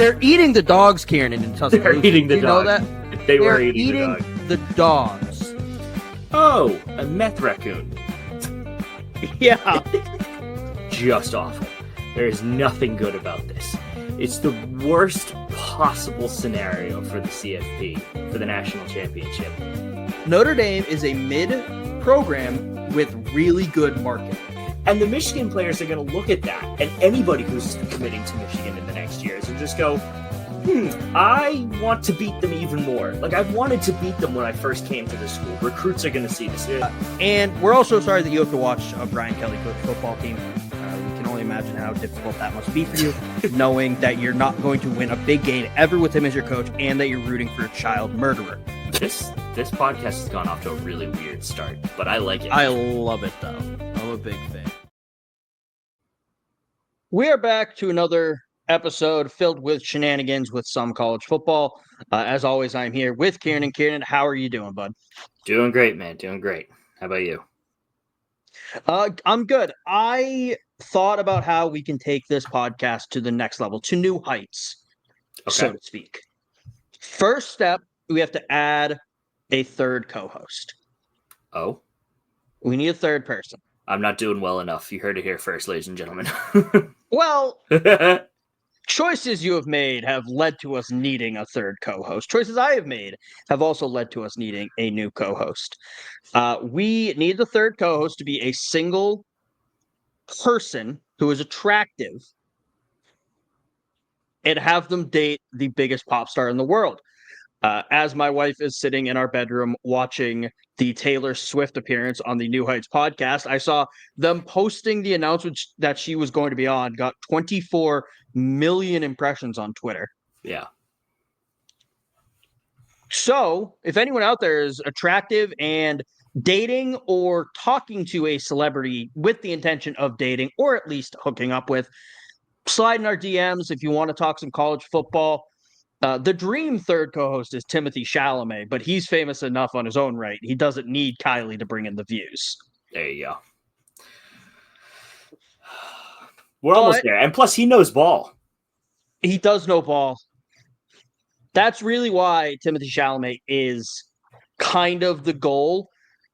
They're eating the dogs, Kieran, in Tuscaloosa. They're eating the you know dogs. that? They were They're eating the dogs. the dogs. Oh, a meth raccoon. Yeah. Just awful. There is nothing good about this. It's the worst possible scenario for the CFP, for the national championship. Notre Dame is a mid-program with really good marketing. And the Michigan players are going to look at that, and anybody who's committing to Michigan in the next years and just go, I want to beat them even more. Like, I wanted to beat them when I first came to the school. Recruits are going to see this. And we're also sorry that you have to watch a Brian Kelly coach football team. We can only imagine how difficult that must be for you, knowing that you're not going to win a big game ever with him as your coach, and that you're rooting for a child murderer. This podcast has gone off to a really weird start, but I like it. I love it, though. I'm a big fan. We are back to another episode filled with shenanigans with some college football. As always, I'm here with Kieran. And Kieran, how are you doing, bud? Doing great, man. Doing great. How about you? I'm good. I thought about how we can take this podcast to the next level, to new heights, so to speak. First step, we have to add a third co-host. Oh? We need a third person. I'm not doing well enough. You heard it here first, ladies and gentlemen. Well, choices you have made have led to us needing a third co-host. Choices I have made have also led to us needing a new co-host. We need the third co-host to be a single person who is attractive and have them date the biggest pop star in the world. As my wife is sitting in our bedroom watching the Taylor Swift appearance on the New Heights podcast, I saw them posting the announcement that she was going to be on, got 24 million impressions on Twitter. Yeah. So if anyone out there is attractive and dating or talking to a celebrity with the intention of dating or at least hooking up with, slide in our DMs if you want to talk some college football. The dream third co-host is Timothy Chalamet, but he's famous enough on his own right. He doesn't need Kylie to bring in the views. There you go. We're almost there. And plus, he knows ball. He does know ball. That's really why Timothy Chalamet is kind of the goal.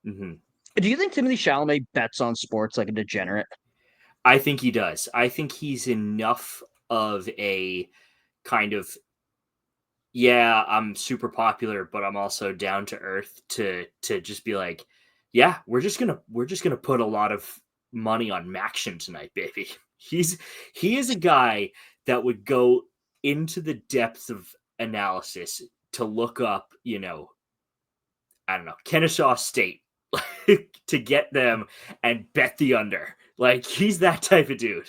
Mm-hmm. Do you think Timothy Chalamet bets on sports like a degenerate? I think he does. I think he's enough of a kind of, yeah, I'm super popular, but I'm also down to earth to just be like, yeah, we're just gonna put a lot of money on Maction tonight, baby. He is a guy that would go into the depths of analysis to look up, Kennesaw State to get them and bet the under. Like, he's that type of dude.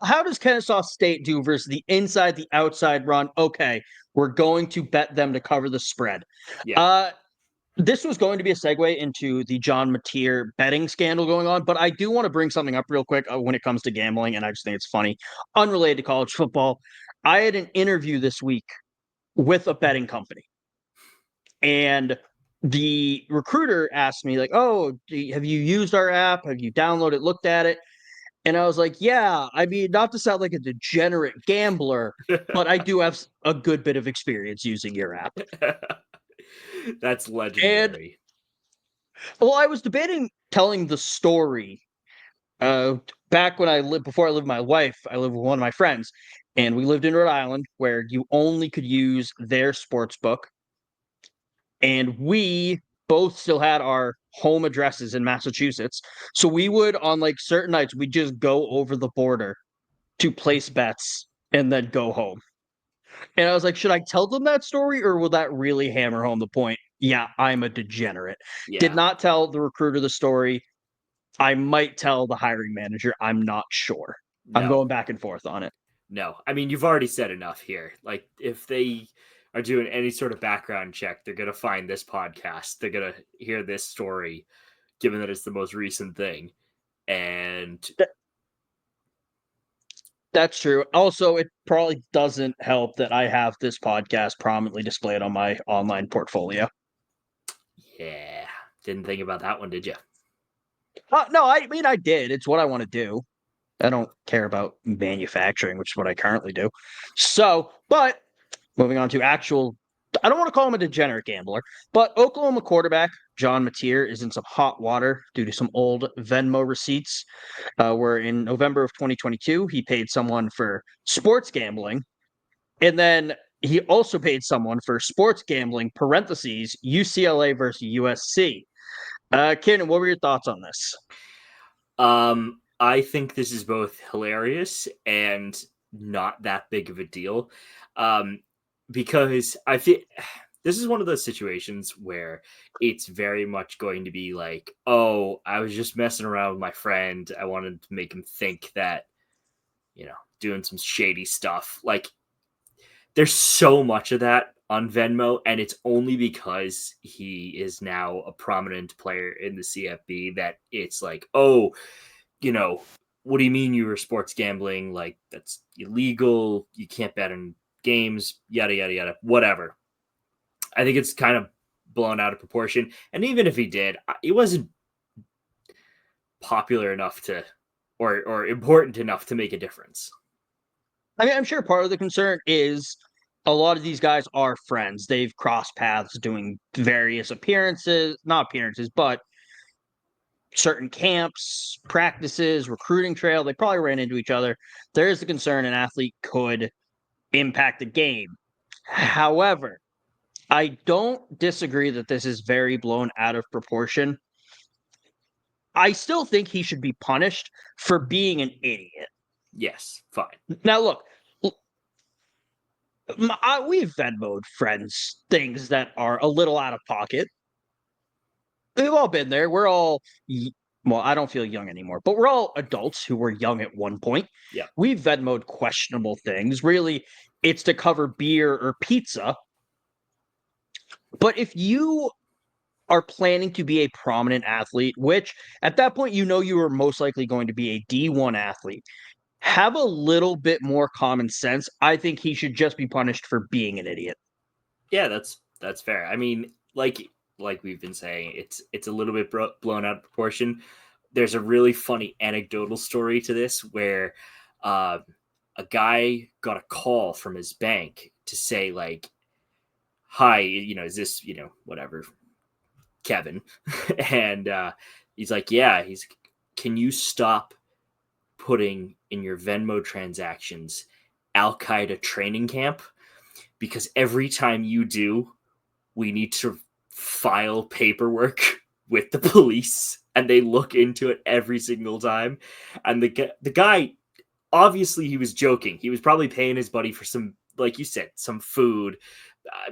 How does Kennesaw State do versus the inside, the outside run? Okay, we're going to bet them to cover the spread. Yeah. This was going to be a segue into the John Mateer betting scandal going on, but I do want to bring something up real quick when it comes to gambling, and I just think it's funny. Unrelated to college football, I had an interview this week with a betting company, and the recruiter asked me, like, oh, have you used our app? Have you downloaded, looked at it? And I was like, yeah, I mean, not to sound like a degenerate gambler, but I do have a good bit of experience using your app. That's legendary. Well, I was debating telling the story. Back when before I lived with my wife, I lived with one of my friends, and we lived in Rhode Island where you only could use their sports book. And we both still had our home addresses in Massachusetts. So we would, on like certain nights, we'd just go over the border to place bets and then go home. And I was like, should I tell them that story, or will that really hammer home the point? Yeah, I'm a degenerate. Yeah. Did not tell the recruiter the story. I might tell the hiring manager. I'm not sure. No. I'm going back and forth on it. No, I mean, you've already said enough here. Like, if they are doing any sort of background check, they're going to find this podcast. They're going to hear this story, given that it's the most recent thing. And that's true. Also, it probably doesn't help that I have this podcast prominently displayed on my online portfolio. Yeah. Didn't think about that one, did you? No, I mean, I did. It's what I want to do. I don't care about manufacturing, which is what I currently do. So, but moving on to actual, I don't want to call him a degenerate gambler, but Oklahoma quarterback John Mateer is in some hot water due to some old Venmo receipts. Where in November of 2022, he paid someone for sports gambling, and then he also paid someone for sports gambling (parentheses UCLA versus USC). Kenan, what were your thoughts on this? I think this is both hilarious and not that big of a deal. Um, because I feel this is one of those situations where it's very much going to be like, oh, I was just messing around with my friend. I wanted to make him think that, doing some shady stuff. Like, there's so much of that on Venmo, and it's only because he is now a prominent player in the CFB that it's like, oh, you know, what do you mean you were sports gambling? Like, that's illegal. You can't bet on games, yada, yada, yada, whatever. I think it's kind of blown out of proportion. And even if he did, it wasn't popular enough to, or important enough to make a difference. I mean, I'm sure part of the concern is a lot of these guys are friends. They've crossed paths doing various appearances, not appearances, but certain camps, practices, recruiting trail. They probably ran into each other. There is a concern an athlete could impact the game. However, I don't disagree that this is very blown out of proportion. I still think he should be punished for being an idiot. Yes, fine. Now, look, we've Venmoed friends things that are a little out of pocket. We've all been there. Well, I don't feel young anymore, but we're all adults who were young at one point. Yeah. We've Venmoed questionable things. Really, it's to cover beer or pizza. But if you are planning to be a prominent athlete, which at that point you are most likely going to be a D1 athlete, have a little bit more common sense. I think he should just be punished for being an idiot. Yeah, that's fair. I mean, like we've been saying, it's a little bit blown out of proportion. There's a really funny anecdotal story to this where uh, a guy got a call from his bank to say like, "Hi, is this whatever Kevin?" and he's like, "Yeah." Can you stop putting in your Venmo transactions Al Qaeda training camp? Because every time you do, we need to file paperwork with the police and they look into it every single time. And the guy, obviously he was joking. He was probably paying his buddy for some, like you said, some food,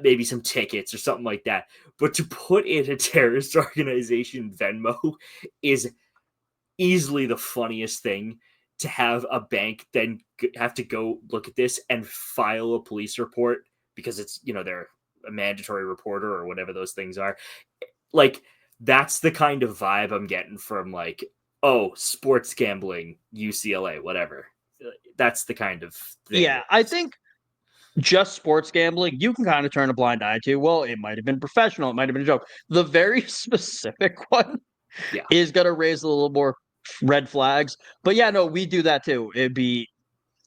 maybe some tickets or something like that. But to put in a terrorist organization Venmo is easily the funniest thing. To have a bank then have to go look at this and file a police report because it's they're a mandatory reporter or whatever those things are. Like, that's the kind of vibe I'm getting from like, oh, sports gambling, UCLA, whatever. That's the kind of thing. Yeah, I think just sports gambling, you can kind of turn a blind eye to. Well, it might have been professional, it might have been a joke. The very specific one Yeah. is going to raise a little more red flags. But yeah, no, we do that too. It'd be,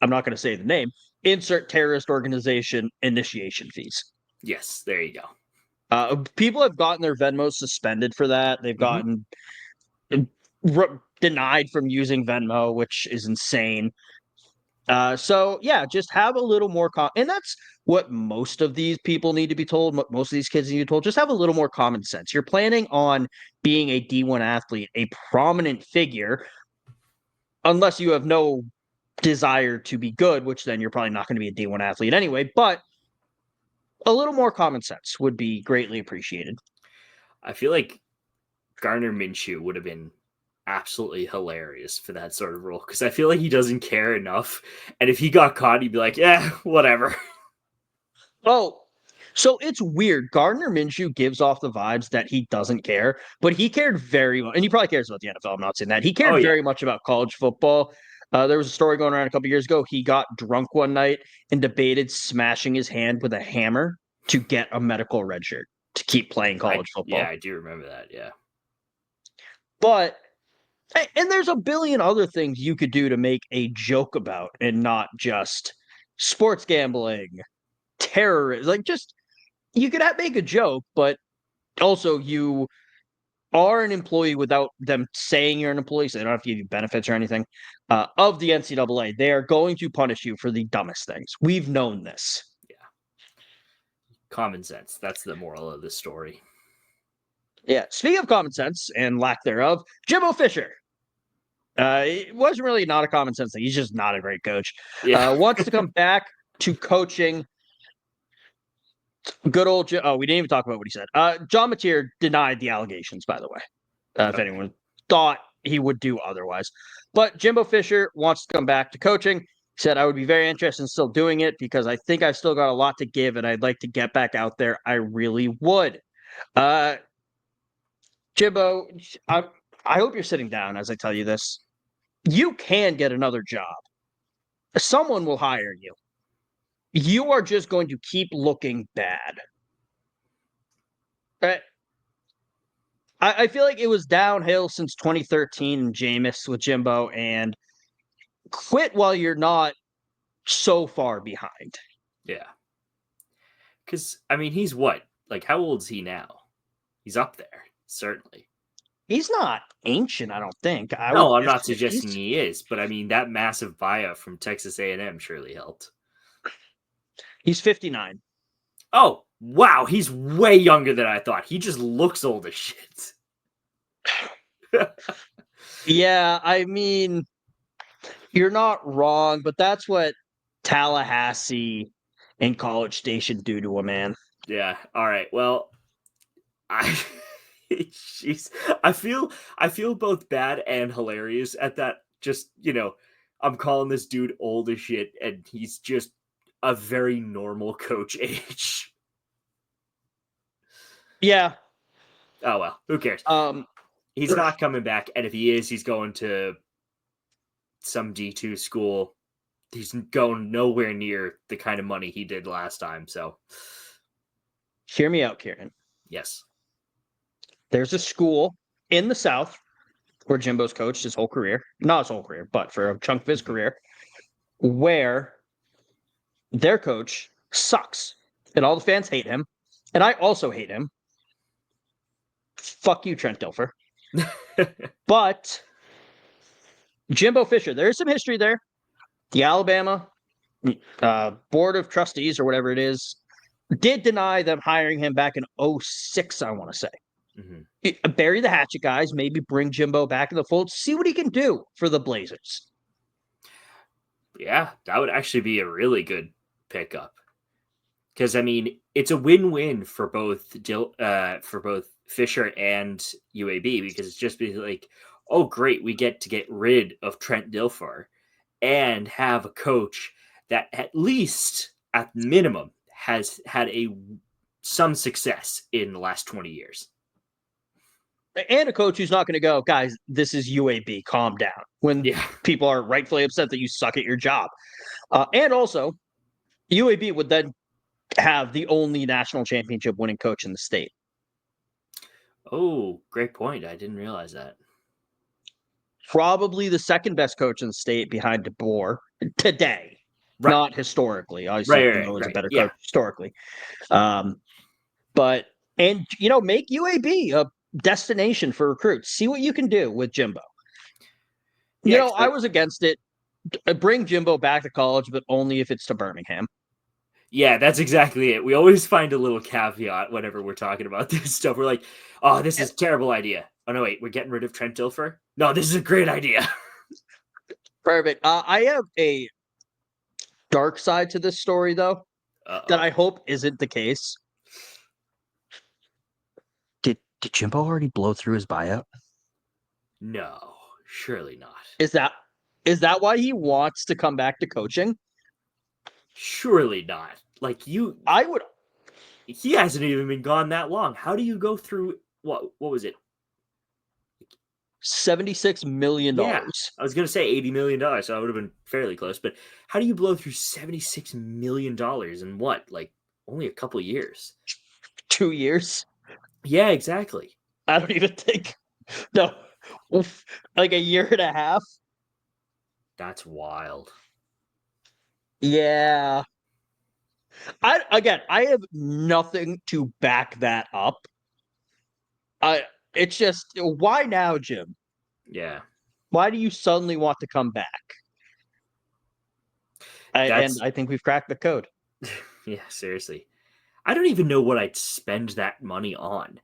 I'm not going to say the name, insert terrorist organization initiation fees. Yes, there you go. People have gotten their Venmos suspended for that. They've Mm-hmm. gotten denied from using Venmo, which is insane. So yeah, just have a little more and that's what most of these people need to be told. Most of these kids need to be told. Just have a little more common sense. You're planning on being a D1 athlete, a prominent figure, unless you have no desire to be good, which then you're probably not going to be a D1 athlete anyway. But a little more common sense would be greatly appreciated. I feel like Gardner Minshew would have been absolutely hilarious for that sort of role because I feel like he doesn't care enough. And if he got caught, he'd be like, yeah, whatever. Oh, so it's weird. Gardner Minshew gives off the vibes that he doesn't care, but he cared very much, and he probably cares about the NFL. I'm not saying that. He Oh, cared yeah. very much about college football. There was a story going around a couple years ago. He got drunk one night and debated smashing his hand with a hammer to get a medical red shirt to keep playing college Yeah, football. I do remember that. Yeah. But And there's a billion other things you could do to make a joke about and not just sports gambling, terrorism. Like, just you could make a joke, but also you are an employee without them saying you're an employee, so they don't have to give you benefits or anything, of the NCAA. They are going to punish you for the dumbest things. We've known this. Yeah. Common sense. That's the moral of the story. Yeah. Speaking of common sense and lack thereof, Jimbo Fisher. It wasn't really not a common sense thing. He's just not a great coach. Yeah. Wants to come back to coaching. Good old. Oh, we didn't even talk about what he said. John Mateer denied the allegations, by the way. If anyone thought he would do otherwise, but Jimbo Fisher wants to come back to coaching. Said I would be very interested in still doing it because I think I've still got a lot to give and I'd like to get back out there. I really would. Jimbo, I hope you're sitting down as I tell you this. You can get another job. Someone will hire you. You are just going to keep looking bad. Right? I feel like it was downhill since 2013 in Jameis with Jimbo, and quit while you're not so far behind. Yeah. Because, I mean, he's what? Like, how old is he now? He's up there, certainly. He's not ancient, I don't think. No, I'm not suggesting he is, but I mean, that massive buyout from Texas A&M surely helped. He's 59. Oh, wow. He's way younger than I thought. He just looks old as shit. Yeah, I mean, you're not wrong, but that's what Tallahassee and College Station do to a man. Yeah. All right. Well, jeez, I feel both bad and hilarious at that. Just, I'm calling this dude old as shit, and he's just a very normal coach age. Yeah. Oh well, who cares? He's not coming back, and if he is, he's going to some D2 school. He's going nowhere near the kind of money he did last time. So, hear me out, Kieran. Yes. There's a school in the South where Jimbo's coached his whole career. Not his whole career, but for a chunk of his career, where their coach sucks. And all the fans hate him. And I also hate him. Fuck you, Trent Dilfer. But Jimbo Fisher, there's some history there. The Alabama Board of Trustees, or whatever it is, did deny them hiring him back in 2006, I want to say. Mm-hmm. Bury the hatchet, guys. Maybe bring Jimbo back in the fold. See what he can do for the Blazers. Yeah, that would actually be a really good pickup. Because, I mean, it's a win-win for both Fisher and UAB, because it's just like, oh, great, we get to get rid of Trent Dilfer and have a coach that at least, at minimum, has had some success in the last 20 years. And a coach who's not going to go, guys, this is UAB, calm down, when people are rightfully upset that you suck at your job. And also, UAB would then have the only national championship winning coach in the state. Oh, great point. I didn't realize that. Probably the second best coach in the state behind DeBoer today, not historically. Obviously, DeBoer is a better coach historically. But make UAB a destination for recruits. See what you can do with Jimbo. I was against it. Bring Jimbo back to college, but only if it's to Birmingham. Yeah, that's exactly it. We always find a little caveat whenever we're talking about this stuff. We're like, oh, this is a terrible idea. Oh, no, wait, we're getting rid of Trent Dilfer? No, this is a great idea. Perfect. I have a dark side to this story, though, that I hope isn't the case. Did Jimbo already blow through his buyout? No, surely not. Is that why he wants to come back to coaching? Surely not. Like I would. He hasn't even been gone that long. How do you go through what was it? $76 million. Yeah, I was gonna say $80 million, so I would have been fairly close. But how do you blow through $76 million in what? Like only a couple years? 2 years? Yeah, exactly. I don't even think. No, Oof, like a year and a half. That's wild. Yeah. I have nothing to back that up. I it's just why now, Jim? Yeah. Why do you suddenly want to come back? And That's I think we've cracked the code. yeah, seriously. I don't even know what I'd spend that money on.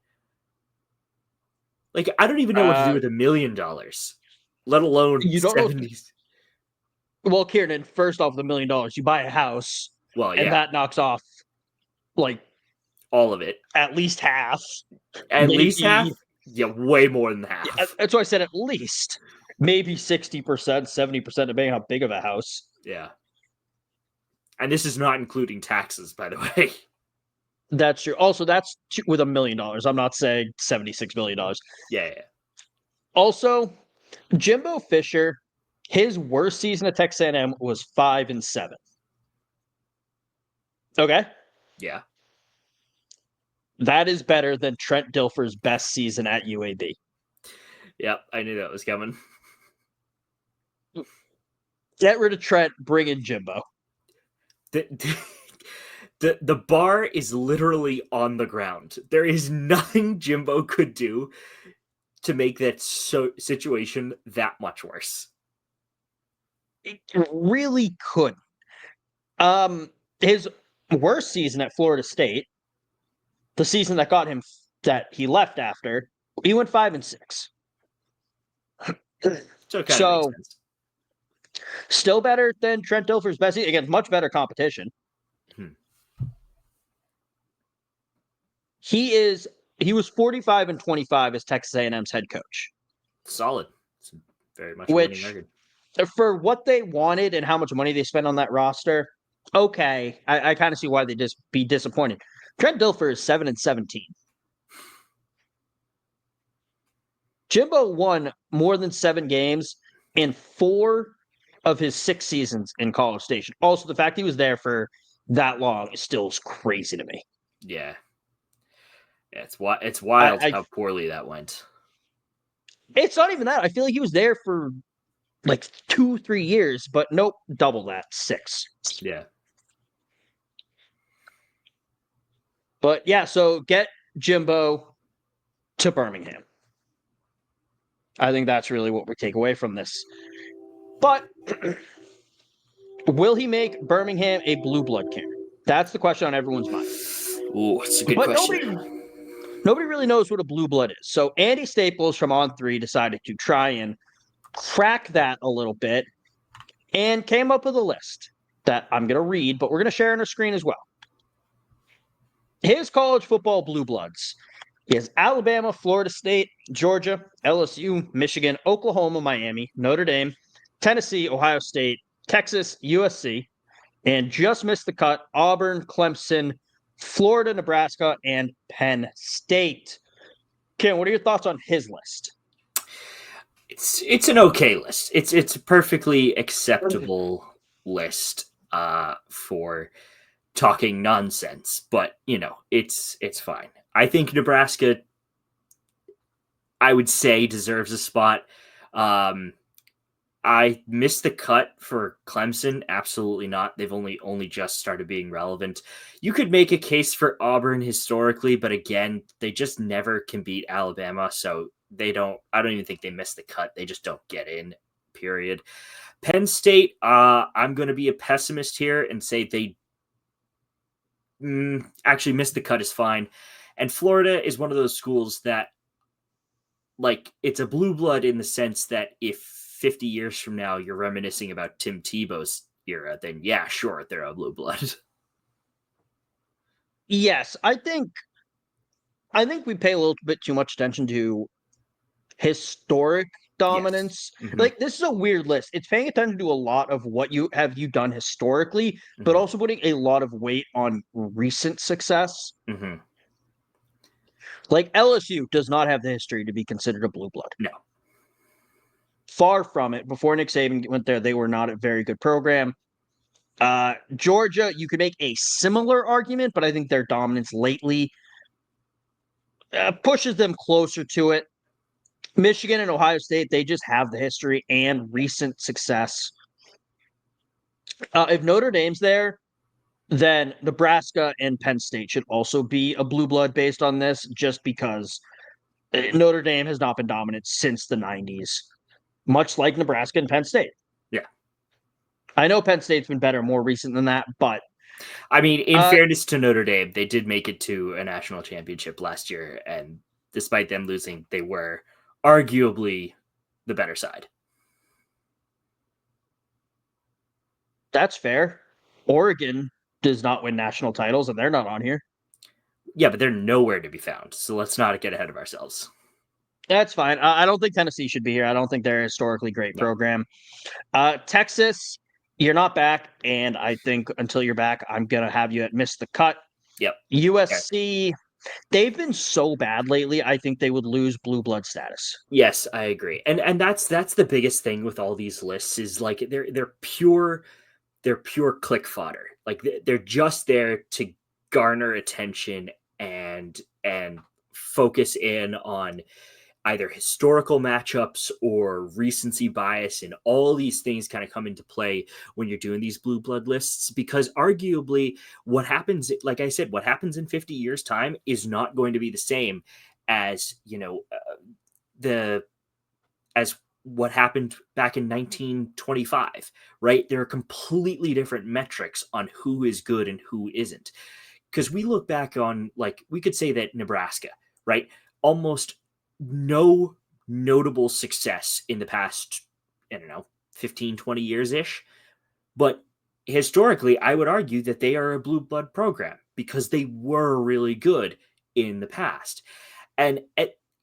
Like, I don't even know what to do Uh, with $1 million, let alone you don't know. 70s. Well, Kieran, first off, the $1 million, you buy a house, Well, and yeah, that knocks off like all of it. at least half, At least half? maybe. Yeah, way more than Yeah, half. that's why I said at least, maybe 60%, 70%, depending on how big of a house. Yeah. And this is not including taxes, by the way. That's true. Also, that's with $1 million. I'm not saying $76 million. Yeah, yeah, Also, Jimbo Fisher, his worst season at Texas A&M was 5-7. Okay, yeah. that is better than Trent Dilfer's best season at UAB. Yep, I knew that was coming. Get rid of Trent, bring in Jimbo. The, the bar is literally on the ground. There is nothing Jimbo could do to make that situation that much worse. It really could. His worst season at Florida State, the season that got him that he left after, he went 5-6. So it kind of makes So sense. still better than Trent Dilfer's best season. Again, much better competition. Hmm. He was 45-25 as Texas A&M's head coach, Solid. It's very much a winning which record. for what they wanted and how much money they spent on that roster, okay, I kind of see why they just be disappointed. Trent Dilfer is 7-17. Jimbo won more than 7 games in 4 of his 6 seasons in College Station. Also, the fact he was there for that long is still crazy to me. Yeah. Yeah, it's wild I how poorly that went. It's not even that. I feel like he was there for like 2-3 years, but nope, double that, 6. Yeah. But yeah, so get Jimbo to Birmingham. I think that's really what we take away from this. But will he make Birmingham a blue blood camp? That's the question on everyone's mind. Ooh, it's a good But question. nobody really knows what a blue blood is. So Andy Staples from On3 decided to try and crack that a little bit and came up with a list that I'm going to read, but we're going to share on our screen as well. His college football blue bloods. He has Alabama, Florida State, Georgia, LSU, Michigan, Oklahoma, Miami, Notre Dame, Tennessee, Ohio State, Texas, USC, and just missed the cut, Auburn, Clemson, Florida, Nebraska, and Penn State. Ken, what are your thoughts on his list? It's an okay list. It's a perfectly acceptable list for talking nonsense, but it's fine. I think Nebraska, I would say, deserves a spot. I missed the cut for Clemson. Absolutely not. They've only just started being relevant. You could make a case for Auburn historically, but again, they just never can beat Alabama, so I don't even think they missed the cut. They just don't get in, period. Penn State, I'm going to be a pessimist here and say they actually missed the cut is fine. And Florida is one of those schools that, like, it's a blue blood in the sense that if 50 years from now you're reminiscing about Tim Tebow's era, then yeah, sure, they're a blue blood. Yes, I think we pay a little bit too much attention to historic Yes. dominance. Mm-hmm. Like, this is a weird list. It's paying attention to a lot of what you done historically, but Mm-hmm. also putting a lot of weight on recent success. Mm-hmm. Like, LSU does not have the history to be considered a blue blood. No. Far from it. Before Nick Saban went there, they were not a very good program. Georgia, you could make a similar argument, but I think their dominance lately pushes them closer to it. Michigan and Ohio State, they just have the history and recent success. If Notre Dame's there, then Nebraska and Penn State should also be a blue blood based on this, just because Notre Dame has not been dominant since the 90s, much like Nebraska and Penn State. Yeah. I know Penn State's been better more recent than that, but I mean, in fairness to Notre Dame, they did make it to a national championship last year, and despite them losing, they were arguably the better side. That's fair. Oregon does not win national titles, and they're not on here. Yeah, but they're nowhere to be found, so let's not get ahead of ourselves. That's fine. I don't think Tennessee should be here. I don't think they're a historically great program. Texas, you're not back, and I think until you're back, I'm going to have you at miss the cut. Yep. USC, they've been so bad lately, I think they would lose blue blood status. Yes, I agree. And that's the biggest thing with all these lists is like they're pure click fodder. Like they're just there to garner attention and focus in on either historical matchups or recency bias, and all these things kind of come into play when you're doing these blue blood lists, because arguably what happens, like I said, what happens in 50 years time is not going to be the same as, as what happened back in 1925, right? There are completely different metrics on who is good and who isn't. Because we look back on, like, we could say that Nebraska, right? Almost no notable success in the past, 15, 20 years-ish. But historically, I would argue that they are a blue blood program because they were really good in the past. And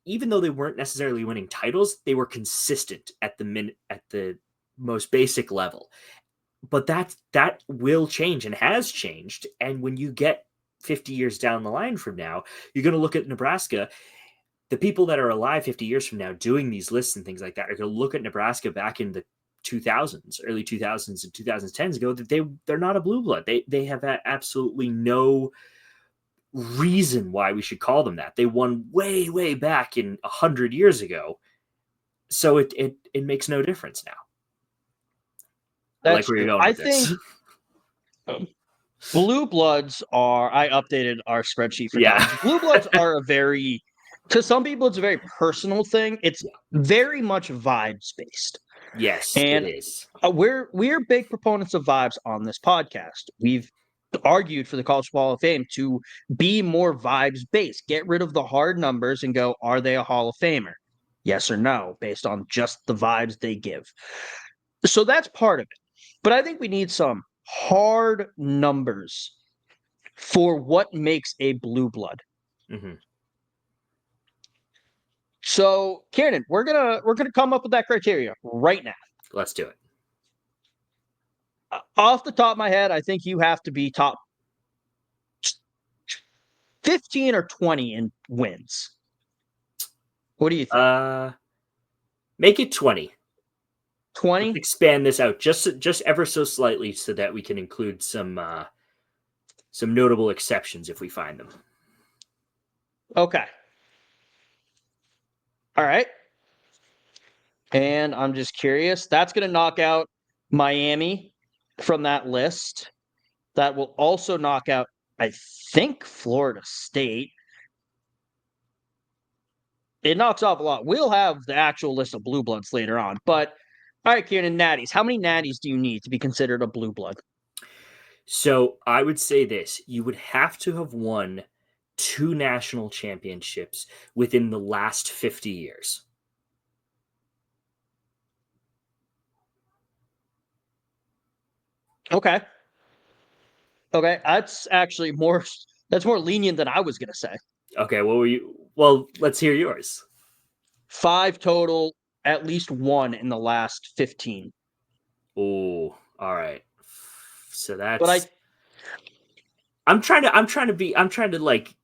even though they weren't necessarily winning titles, they were consistent at the most basic level. But that will change and has changed. And when you get 50 years down the line from now, you're going to look at Nebraska. The people that are alive 50 years from now doing these lists and things like that are going to look at Nebraska back in the 2000s, early 2000s and 2010s, go that they're not a blue blood. They have absolutely no reason why we should call them that. They won way back in 100 years ago, so it makes no difference now. That's I like where you're going with this. Blue bloods are, I updated our spreadsheet for times. Blue bloods are to some people, it's a very personal thing. It's very much vibes based. Yes, and it is. We're big proponents of vibes on this podcast. We've argued for the College Hall of Fame to be more vibes based. Get rid of the hard numbers and go, are they a Hall of Famer? Yes or no, based on just the vibes they give. So that's part of it. But I think we need some hard numbers for what makes a blue blood. Mm-hmm. So, Kieran, we're gonna come up with that criteria right now. Let's do it. Off the top of my head, I think you have to be top 15 or 20 in wins. What do you think? Make it 20. 20? Let's expand this out just ever so slightly so that we can include some notable exceptions if we find them. Okay. All right. And I'm just curious. That's going to knock out Miami from that list. That will also knock out, I think, Florida State. It knocks off a lot. We'll have the actual list of blue bloods later on. But, all right, Kieran, natties. How many natties do you need to be considered a blue blood? So I would say this. You would have to have won 2 national championships within the last 50 years. Okay. That's actually more lenient than I was going to say. Okay, what were you? Well, let's hear yours. 5 total, at least 1 in the last 15. Oh, all right. So that's. But I'm trying to like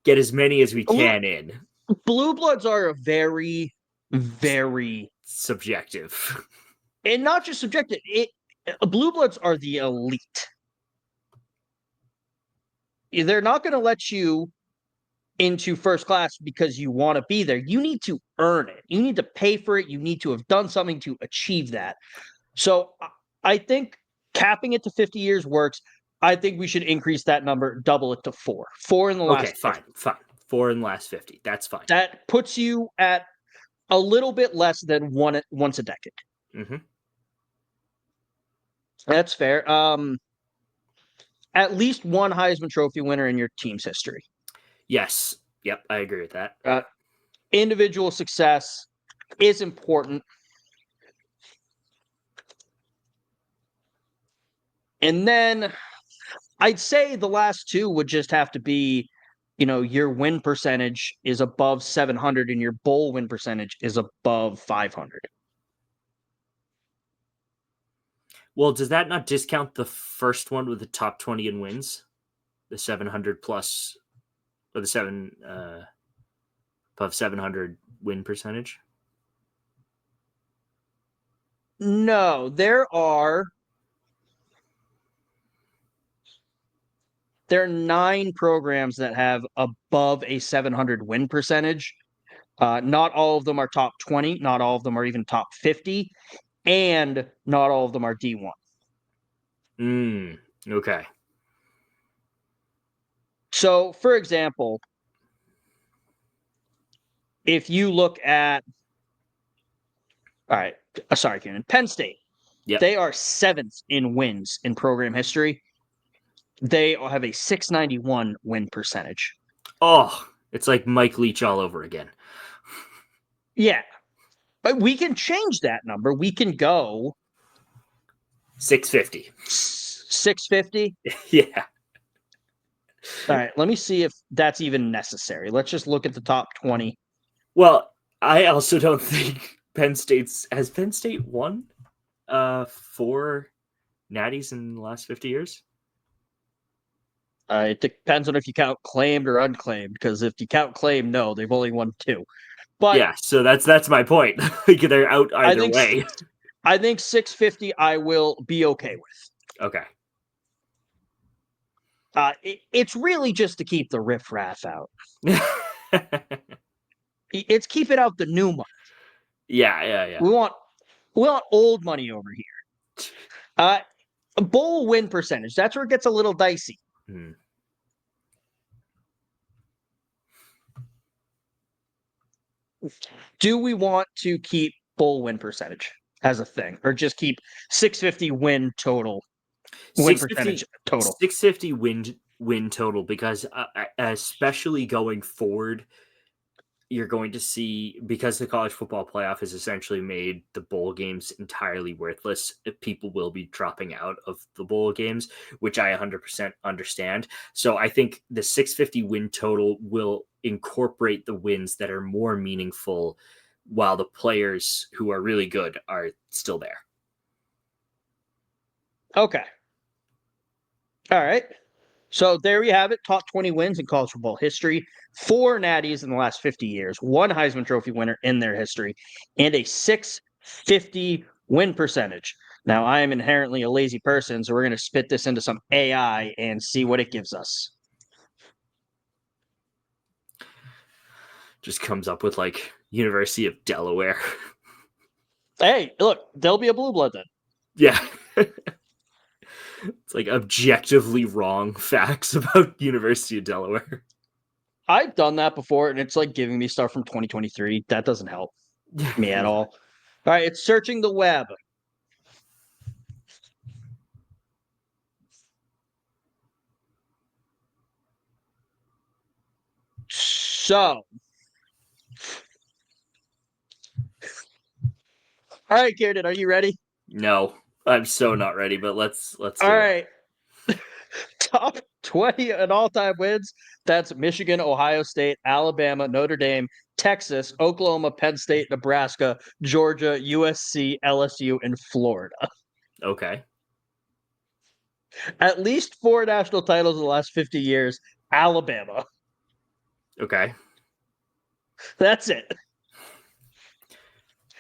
get as many as we can in. Blue bloods are a very, very subjective, and not just subjective. Blue bloods are the elite. They're not going to let you into first class because you want to be there. You need to earn it. You need to pay for it. You need to have done something to achieve that. So I think capping it to 50 years works. I think we should increase that number, double it to 4. 4 in the Okay, last 50. fine. 4 in the last 50. That's fine. That puts you at a little bit less than once a decade. Mm-hmm. That's fair. At least one Heisman Trophy winner in your team's history. Yes. Yep, I agree with that. Individual success is important. And then I'd say the last two would just have to be, your win percentage is above 700 and your bowl win percentage is above 500. Well, does that not discount the first one with the top 20 in wins? The 700 plus, or the above 700 win percentage? No, there are 9 programs that have above a 700 win percentage. Not all of them are top 20. Not all of them are even top 50. And not all of them are D1. Okay. So, for example, if you look at, all right, sorry, Keenan, Penn State, they are 7th in wins in program history. They have a 691 win percentage. Oh, it's like Mike Leach all over again. Yeah. But we can change that number. We can go 650. 650? Yeah. All right, let me see if that's even necessary. Let's just look at the top 20. Well, I also don't think has Penn State won 4 natties in the last 50 years? It depends on if you count claimed or unclaimed, because if you count claimed, no, they've only won 2. But yeah, so that's my point. They're out either way. I think 650 I will be okay with. Okay. It's really just to keep the riffraff out. It's keeping out the new money. Yeah. We want old money over here. Bowl win percentage. That's where it gets a little dicey. Do we want to keep bowl win percentage as a thing, or just keep 650 win total? Win percentage total. 650 win total, because especially going forward, you're going to see, because the college football playoff has essentially made the bowl games entirely worthless, people will be dropping out of the bowl games, which I 100% understand. So I think the 650 win total will incorporate the wins that are more meaningful, while the players who are really good are still there. Okay. All right. So there you have it. Top 20 wins in college football history. 4 natties in the last 50 years. 1 Heisman Trophy winner in their history. And a 650 win percentage. Now, I am inherently a lazy person, so we're going to spit this into some AI and see what it gives us. Just comes up with like University of Delaware. Hey, look, there'll be a blue blood then. Yeah. It's like objectively wrong facts about University of Delaware. I've done that before, and it's like giving me stuff from 2023. That doesn't help me at all. All right, it's searching the web. So, all right, Kieran, are you ready? No, I'm so not ready, but let's do all right. Top 20 and all-time wins. That's Michigan, Ohio State, Alabama, Notre Dame, Texas, Oklahoma, Penn State, Nebraska, Georgia, USC, LSU, and Florida. Okay. At least 4 national titles in the last 50 years. Alabama. Okay. That's it.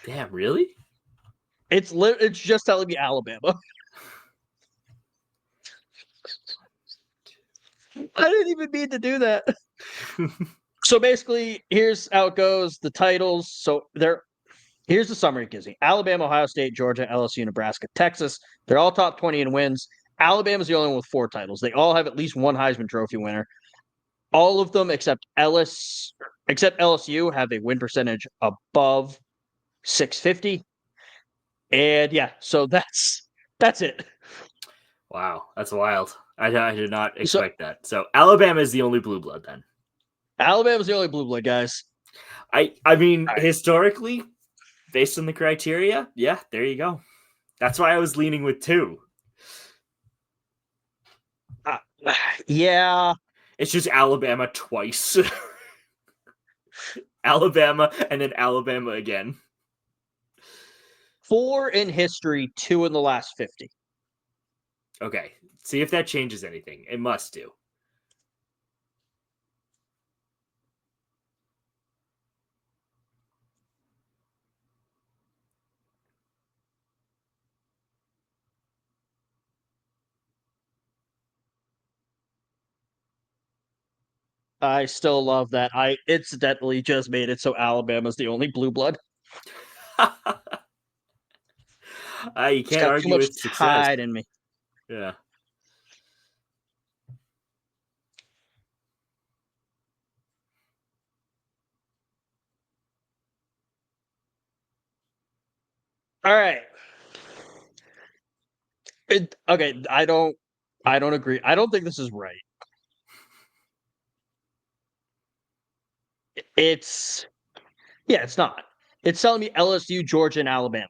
Damn, really? It's just telling me Alabama. I didn't even mean to do that. So basically, here's how it goes. The titles. So here's the summary it gives me. Alabama, Ohio State, Georgia, LSU, Nebraska, Texas. They're all top 20 in wins. Alabama's the only one with 4 titles. They all have at least one Heisman Trophy winner. All of them except LSU have a win percentage above 650. And yeah, so that's it. Wow, that's wild. I did not So expect that. So Alabama is the only blue blood then. Alabama's the only blue blood, guys. I mean, All historically, based on the criteria, yeah, there you go. That's why I was leaning with 2. Yeah. It's just Alabama twice. Alabama and then Alabama again. 4 in history, 2 in the last 50. Okay, see if that changes anything. It must do. I still love that. I incidentally just made it so Alabama's the only blue blood. You It's can't got too argue much with success. pride in me. Yeah. All right. Okay, I don't agree. I don't think this is right. It's it's not. It's telling me LSU, Georgia, and Alabama.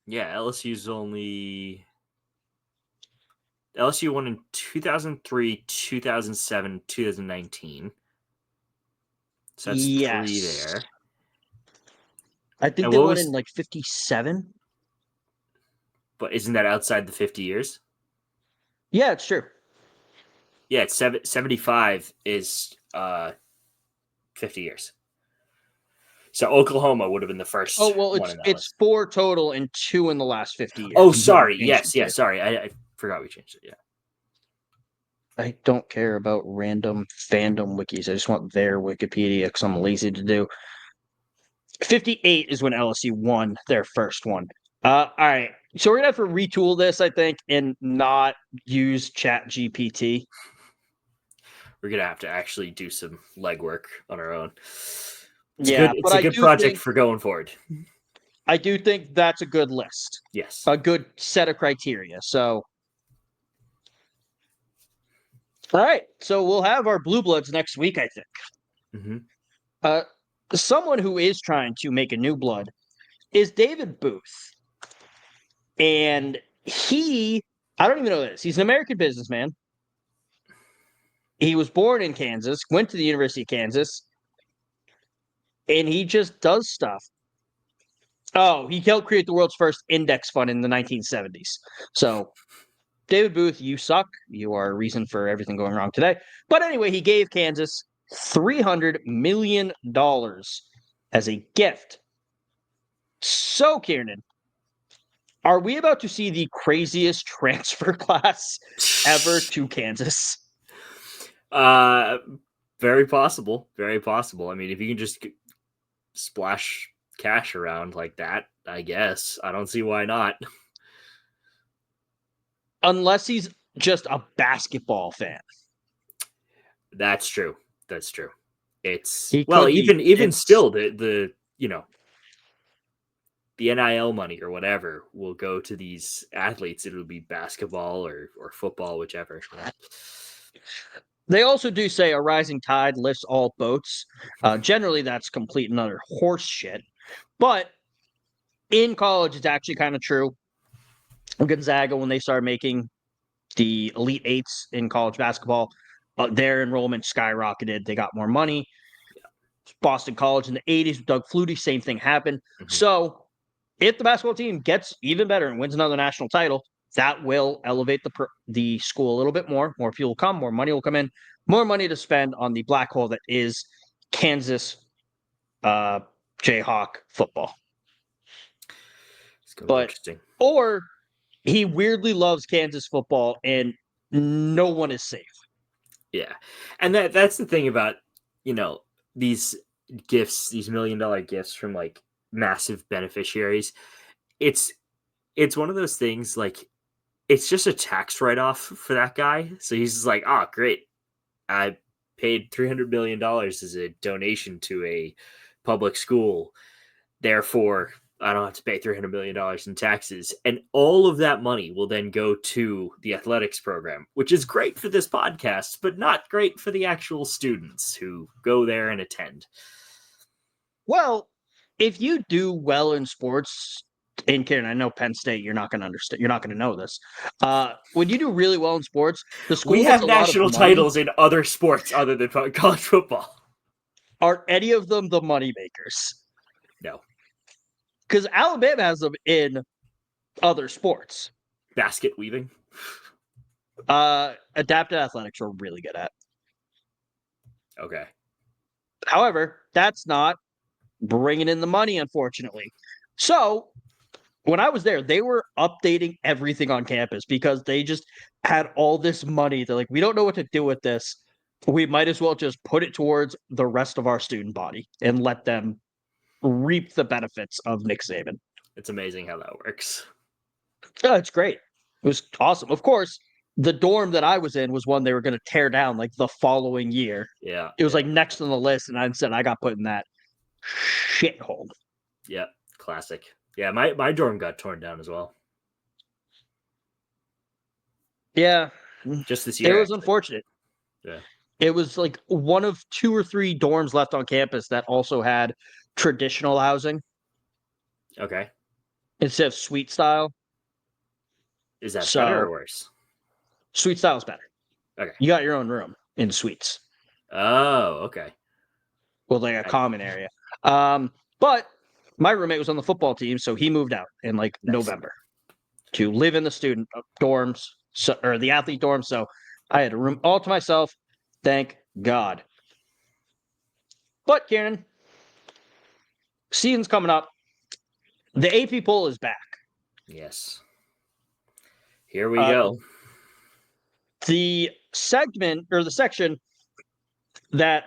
Yeah, LSU won in 2003, 2007, 2019. So that's 3 Yes. there. I think And they what won was in like 57. but isn't that outside the 50 years? Yeah, it's true. Yeah, it's 75 is 50 years. So Oklahoma would have been the Oh, first well, one in that it's list. 4 total and 2 in the last 50 years. Oh, Is what we sorry. changed Yes, it yes, to. sorry. I forgot we changed it. Yeah. I don't care about random fandom wikis. I just want their Wikipedia because I'm lazy to do. 58 is when LSU won their first one. All right. So we're gonna have to retool this, I think, and not use Chat GPT. We're gonna have to actually do some legwork on our own. Yeah, It's but a good project for going forward. I do think that's a good list, Yes. a good set of criteria. So, all right. So we'll have our Blue Bloods next week, I think. Mm-hmm. Uh, someone who is trying to make a new blood is David Booth. And I don't even know this. He's an American businessman. He was born in Kansas, went to the University of Kansas, and he just does stuff. Oh, he helped create the world's first index fund in the 1970s. So, David Booth, you suck. You are a reason for everything going wrong today. But anyway, he gave Kansas $300 million as a gift. So, Kiernan, are we about to see the craziest transfer class ever to Kansas? Very possible. Very possible. I mean, if you can just splash cash around like that, I guess I don't see why not. Unless he's just a basketball fan. That's true. That's true. It's He well, could be. even It's still, the the NIL money or whatever will go to these athletes. It'll be basketball or football, whichever. They also do say a rising tide lifts all boats. Generally, that's complete and utter horse shit. But in college, it's actually kind of true. Gonzaga, when they started making the Elite Eights in college basketball, their enrollment skyrocketed. They got more money. Boston College in the 80s with Doug Flutie, same thing happened. Mm-hmm. So if the basketball team gets even better and wins another national title, that will elevate the school a little bit more. More people will come, more money will come in, more money to spend on the black hole that is Kansas Jayhawk football. It's going to be But interesting. or he weirdly loves Kansas football and no one is safe. Yeah. And that's the thing about, these gifts, these $1 million gifts from like massive beneficiaries. It's one of those things like it's just a tax write-off for that guy. So he's just like, oh great. I paid $300 million as a donation to a public school. Therefore, I don't have to pay $300 million in taxes. And all of that money will then go to the athletics program, which is great for this podcast, but not great for the actual students who go there and attend. Well, if you do well in sports, and Karen, I know Penn State, you're not going to understand. You're not going to know this. When you do really well in sports, the We school gets have a lot of national money. titles in other sports other than college football. Are any of them the money makers? No. Because Alabama has them in other sports. Basket weaving. Adaptive athletics are really good at. Okay. However, that's not bringing in the money, unfortunately. So when I was there, they were updating everything on campus because they just had all this money. They're like, we don't know what to do with this. We might as well just put it towards the rest of our student body and let them reap the benefits of Nick Saban. It's amazing how that works. Yeah, it's great. It was awesome. Of course, the dorm that I was in was one they were going to tear down like the following year. Yeah. It was like next on the list, and I said I got put in that shithole. Yeah. Classic. Yeah, my dorm got torn down as well. Yeah. Just this year. It was unfortunate. Yeah. It was like one of 2 or 3 dorms left on campus that also had traditional housing Okay. instead of suite style. Is that So, better or worse? Suite style is better. Okay. You got your own room in suites. Oh, okay. Well, like a common area. But my roommate was on the football team, so he moved out in like November to live in the student dorms, or the athlete dorms. So I had a room all to myself. Thank God. But Kieran, season's coming up. The AP poll is back. Yes. Here we go. The segment or the section that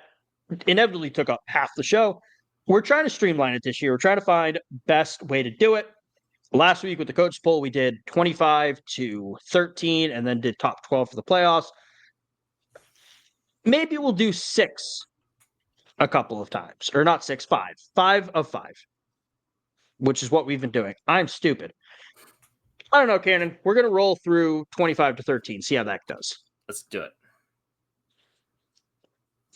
inevitably took up half the show, we're trying to streamline it this year. We're trying to find best way to do it. Last week with the coach poll, we did 25 to 13 and then did top 12 for the playoffs. Maybe we'll do 6 a couple of times, or not 6, 5. 5 of 5, which is what we've been doing. I'm stupid. I don't know, Cannon. We're going to roll through 25 to 13, see how that does. Let's do it.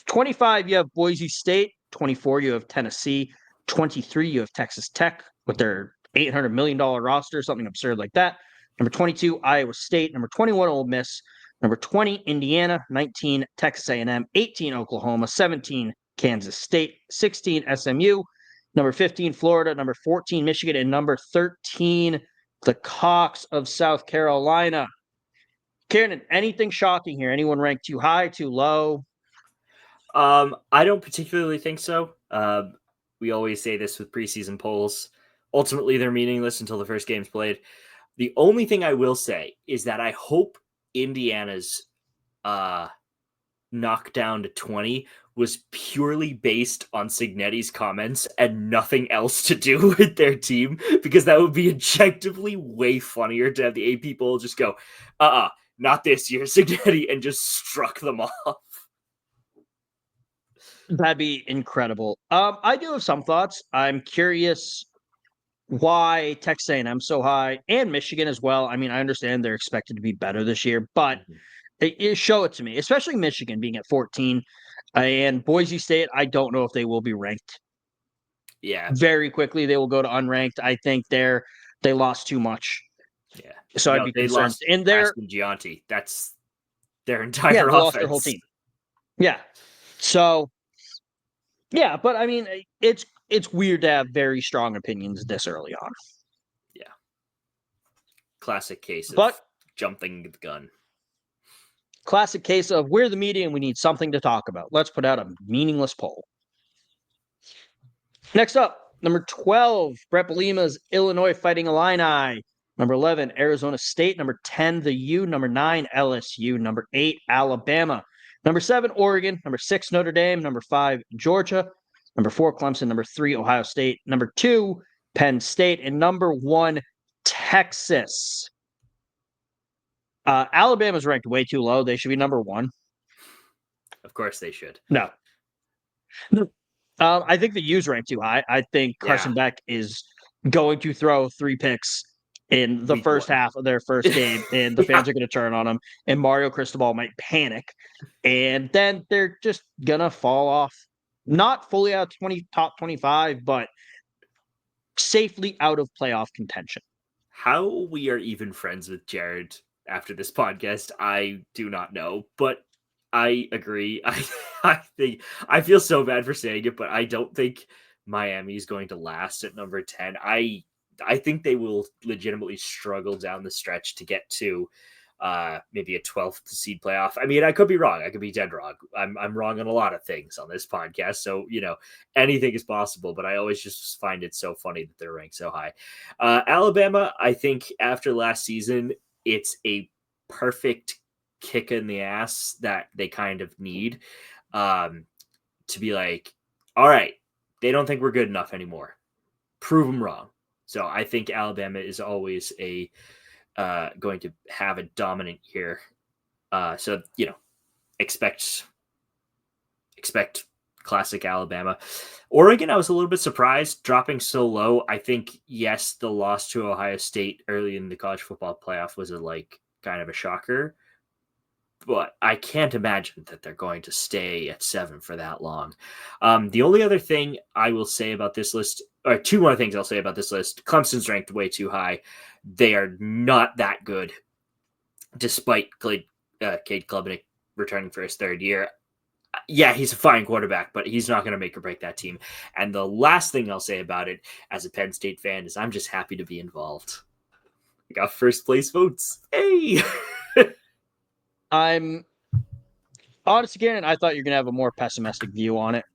25, you have Boise State. 24, you have Tennessee. 23, you have Texas Tech with their $800 million roster, something absurd like that. Number 22, Iowa State. Number 21, Ole Miss. Number 20, Indiana. 19, Texas A&M. 18, Oklahoma. 17, Kansas State. 16, SMU. Number 15, Florida. Number 14, Michigan. And number 13, the Cox of South Carolina. Kieran, anything shocking here? Anyone ranked too high, too low? I don't particularly think so. We always say this with preseason polls. Ultimately, they're meaningless until the first game's played. The only thing I will say is that I hope Indiana's knockdown to 20 was purely based on Cignetti's comments and nothing else to do with their team, because that would be objectively way funnier to have the AP poll just go, not this year, Cignetti, and just struck them off. That'd be incredible. I do have some thoughts. I'm curious why Texas A&M so high, and Michigan as well. I mean, I understand they're expected to be better this year, but show it to me, especially Michigan being at 14, and Boise State. I don't know if they will be ranked. Yeah, very quickly they will go to unranked. I think they lost too much. Yeah, so I'd be concerned. Lost and they're Gianti. That's their entire offense. Lost their whole team. Yeah. So, yeah, but I mean, it's weird to have very strong opinions this early on. Yeah. Classic case of jumping the gun. Classic case of we're the media and we need something to talk about. Let's put out a meaningless poll. Next up, number 12, Brett Bielema's Illinois Fighting Illini. Number 11, Arizona State. Number 10, the U. Number 9, LSU. Number 8, Alabama. Number 7, Oregon. Number 6, Notre Dame. Number 5, Georgia. Number 4, Clemson. Number 3, Ohio State. Number 2, Penn State. And number 1, Texas. Alabama's ranked way too low. They should be number 1. Of course they should. No. I think the U's ranked too high. I think Carson Beck is going to throw 3 picks in the Week first 1. half of their first game, and the fans are going to turn on him, and Mario Cristobal might panic, and then they're just going to fall off. Not fully out of top 25, but safely out of playoff contention. How we are even friends with Jared after this podcast, I do not know, but I agree. I think I feel so bad for saying it, but I don't think Miami is going to last at number 10. I think they will legitimately struggle down the stretch to get to maybe a 12th seed playoff. I mean, I could be wrong. I could be dead wrong. I'm wrong on a lot of things on this podcast. So, anything is possible, but I always just find it so funny that they're ranked so high. Alabama, I think after last season, it's a perfect kick in the ass that they kind of need to be like, all right, they don't think we're good enough anymore. Prove them wrong. So I think Alabama is always going to have a dominant year. So expect classic Alabama. Oregon, I was a little bit surprised dropping so low. I think, yes, the loss to Ohio State early in the college football playoff was kind of a shocker, but I can't imagine that they're going to stay at 7 for that long. The only other thing I will say about this list, or 2 more things I'll say about this list. Clemson's ranked way too high. They are not that good, despite Cade Klubnik returning for his 3rd year. Yeah, he's a fine quarterback, but he's not going to make or break that team. And the last thing I'll say about it as a Penn State fan is I'm just happy to be involved. We got first place votes. Hey! I'm honest again, I thought you're going to have a more pessimistic view on it.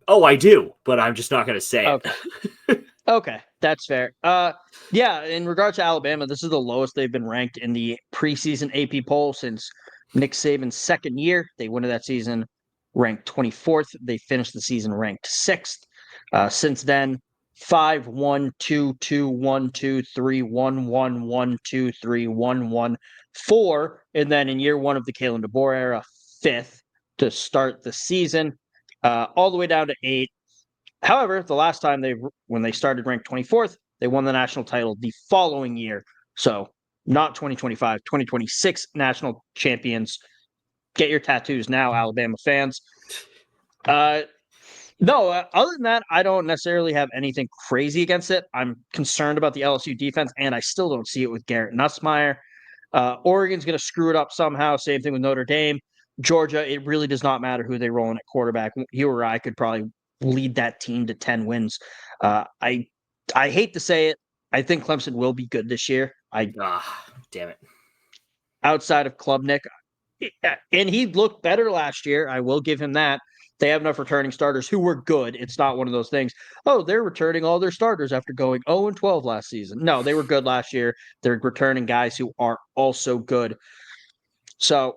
Oh, I do, but I'm just not going to say it. Okay, that's fair. Yeah, in regards to Alabama, this is the lowest they've been ranked in the preseason AP poll since Nick Saban's 2nd year. They went into that season ranked 24th. They finished the season ranked 6th. Since then, 5, 1, 2, 2, 1, 2, 3, 1, 1, 1, 2, 3, 1, 1, 4. And then in year 1 of the Kalen DeBoer era, 5th to start the season, all the way down to 8. However, the last time when they started ranked 24th, they won the national title the following year. So not 2025, 2026 national champions. Get your tattoos now, Alabama fans. No, other than that, I don't necessarily have anything crazy against it. I'm concerned about the LSU defense, and I still don't see it with Garrett Nussmeier. Oregon's going to screw it up somehow. Same thing with Notre Dame. Georgia, it really does not matter who they roll in at quarterback. You or I could probably lead that team to 10 wins. I hate to say it. I think Clemson will be good this year. Damn it. Outside of Klubnik, and he looked better last year. I will give him that. They have enough returning starters who were good. It's not one of those things, they're returning all their starters after going 0-12 last season. No, they were good last year. They're returning guys who are also good. So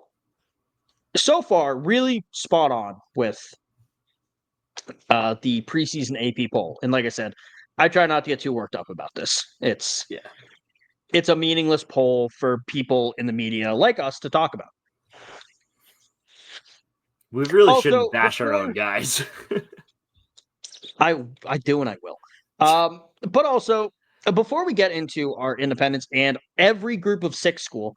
far, really spot on with the preseason AP poll. And like I said, I try not to get too worked up about this. It's a meaningless poll for people in the media like us to talk about. We really shouldn't bash our own guys. I do and I will. But also, before we get into our independence and every group of 6 school,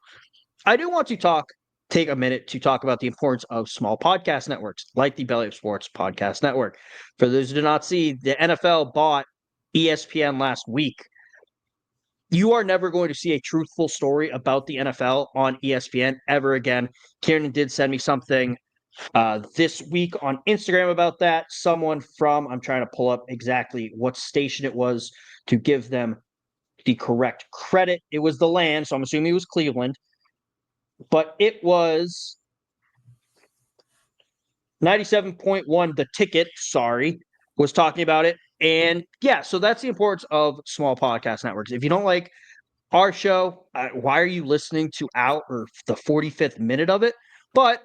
I do want to take a minute to talk about the importance of small podcast networks like the Belly Up Sports Podcast Network. For those who do not see, the NFL bought ESPN last week. You are never going to see a truthful story about the NFL on ESPN ever again. Kieran did send me something this week on Instagram about that. Someone from, I'm trying to pull up exactly what station it was to give them the correct credit. It was The Land, so I'm assuming it was Cleveland. But it was 97.1, The Ticket, was talking about it. And yeah, so that's the importance of small podcast networks. If you don't like our show, why are you listening to the 45th minute of it? But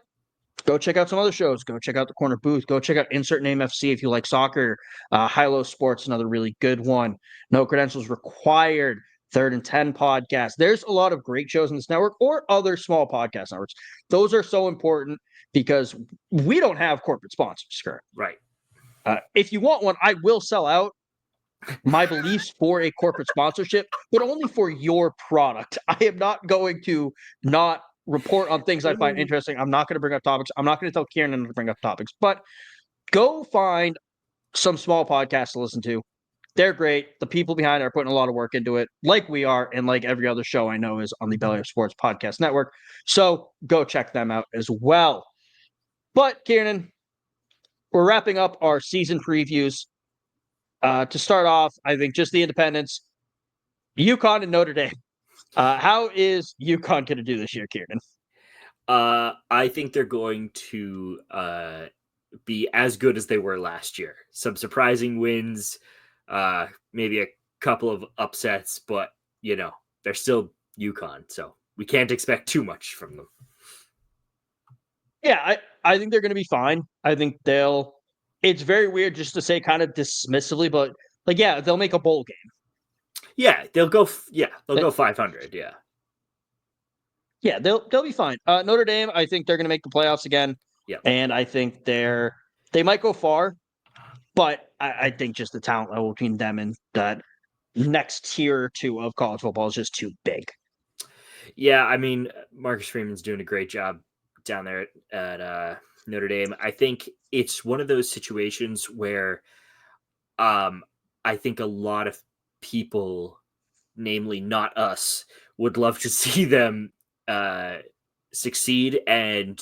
Go check out some other shows. Go check out the Corner Booth. Go check out Insert Name FC if you like soccer. High Low Sports, another really good one. No Credentials Required. Third and 10 podcast. There's a lot of great shows in this network or other small podcast networks. Those are so important because we don't have corporate sponsors, correct? Right. If you want one, I will sell out my beliefs for a corporate sponsorship, but only for your product. I am not going to not report on things I find interesting. I'm not going to bring up topics. I'm not going to tell Kieran to bring up topics, but go find some small podcasts to listen to. They're great. The people behind it are putting a lot of work into it, like we are, and like every other show I know is on the Belly of Sports Podcast Network. So go check them out as well. But Kieran, we're wrapping up our season previews. To start off, I think just the independents, UConn and Notre Dame. How is UConn going to do this year, Kieran? I think they're going to be as good as they were last year. Some surprising wins, maybe a couple of upsets, but they're still UConn, so we can't expect too much from them. Yeah, I think they're going to be fine. I think they'll. It's very weird just to say kind of dismissively, but they'll make a bowl game. Yeah, they'll go. They'll go 500. Yeah. Yeah, they'll be fine. Notre Dame, I think they're going to make the playoffs again. Yeah, and I think they might go far, but I think just the talent level between them and that next tier or two of college football is just too big. Yeah, I mean, Marcus Freeman's doing a great job down there at Notre Dame. I think it's one of those situations where I think a lot of people, namely not us, would love to see them succeed and,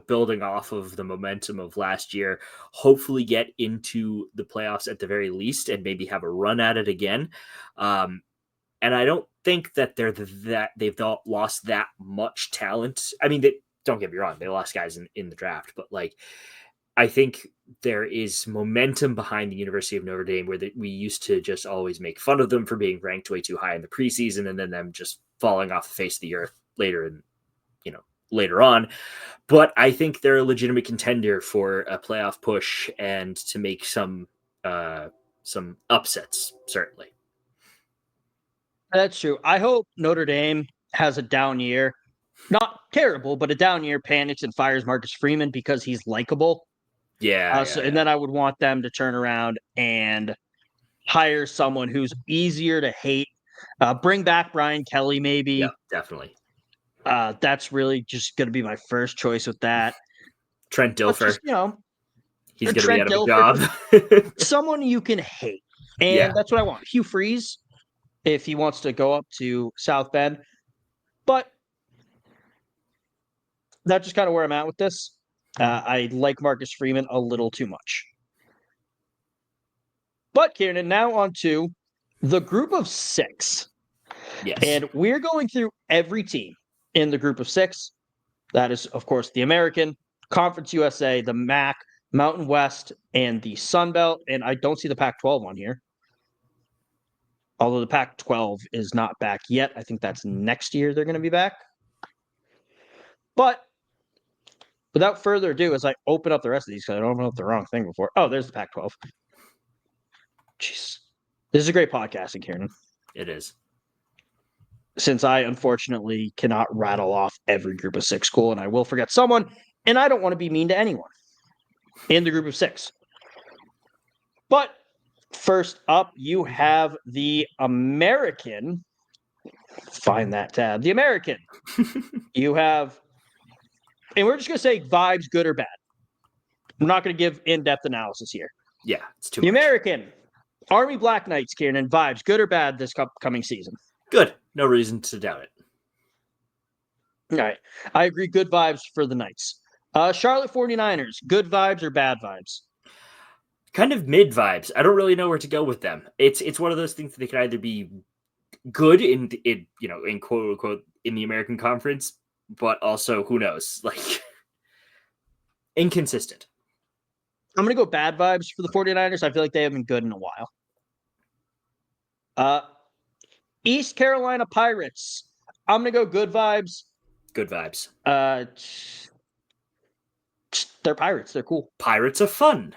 building off of the momentum of last year, hopefully get into the playoffs at the very least and maybe have a run at it again. And I don't think that they've lost that much talent. I mean, don't get me wrong, they lost guys in the draft, but I think there is momentum behind the University of Notre Dame where we used to just always make fun of them for being ranked way too high in the preseason and then them just falling off the face of the earth later on. But I think they're a legitimate contender for a playoff push and to make some upsets, certainly. That's true. I hope Notre Dame has a down year. Not terrible, but a down year, panics and fires Marcus Freeman because he's likable. Yeah, And then I would want them to turn around and hire someone who's easier to hate. Bring back Brian Kelly, maybe. Yeah, definitely. That's really just going to be my first choice with that. Trent Dilfer. He's going to be out of a job. Someone you can hate. And that's what I want. Hugh Freeze, if he wants to go up to South Bend. But that's just kind of where I'm at with this. I like Marcus Freeman a little too much. But, Kieran, now on to the group of 6. Yes. And we're going through every team in the group of 6. That is, of course, the American, Conference USA, the MAC, Mountain West, and the SunBelt. And I don't see the Pac-12 on here. Although the Pac-12 is not back yet. I think that's next year they're going to be back. But without further ado, as I open up the rest of these, because I don't know the wrong thing before. Oh, there's the Pac-12. Jeez. This is a great podcasting, Kieran. It is. Since I unfortunately cannot rattle off every group of 6 school, and I will forget someone, and I don't want to be mean to anyone in the group of 6. But first up, you have the American. Find that tab. The American. You have, and we're just going to say vibes, good or bad. I'm not going to give in-depth analysis here. Yeah, it's too much. The American. Army Black Knights, Kieran, and vibes, good or bad this upcoming season? Good. No reason to doubt it. All right. I agree. Good vibes for the Knights. Charlotte 49ers, good vibes or bad vibes? Kind of mid vibes. I don't really know where to go with them. It's one of those things that they could either be good in quote unquote in the American Conference, but also who knows, inconsistent. I'm going to go bad vibes for the 49ers. I feel like they haven't been good in a while. East Carolina Pirates. I'm going to go good vibes. Good vibes. They're Pirates. They're cool. Pirates are fun.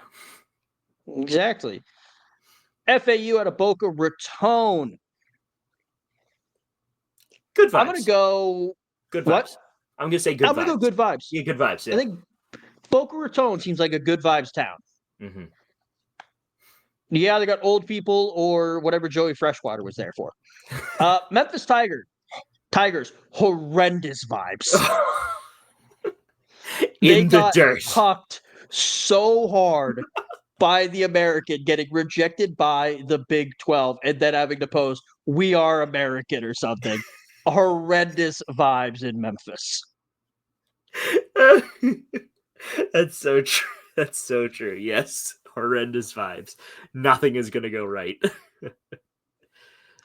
Exactly. FAU out of Boca Raton. Good vibes. I'm gonna go. Good vibes. What? I'm gonna say good vibes. I'm gonna go good vibes. Yeah, good vibes. Yeah. I think Boca Raton seems like a good vibes town. Mm-hmm. Yeah, they got old people or whatever Joey Freshwater was there for. Memphis Tigers, horrendous vibes. They In the got dirt. hucked so hard by the American, getting rejected by the Big 12, and then having to post, "We are American" or something. Horrendous vibes in Memphis. That's so true. That's so true. Yes. Horrendous vibes. Nothing is going to go right.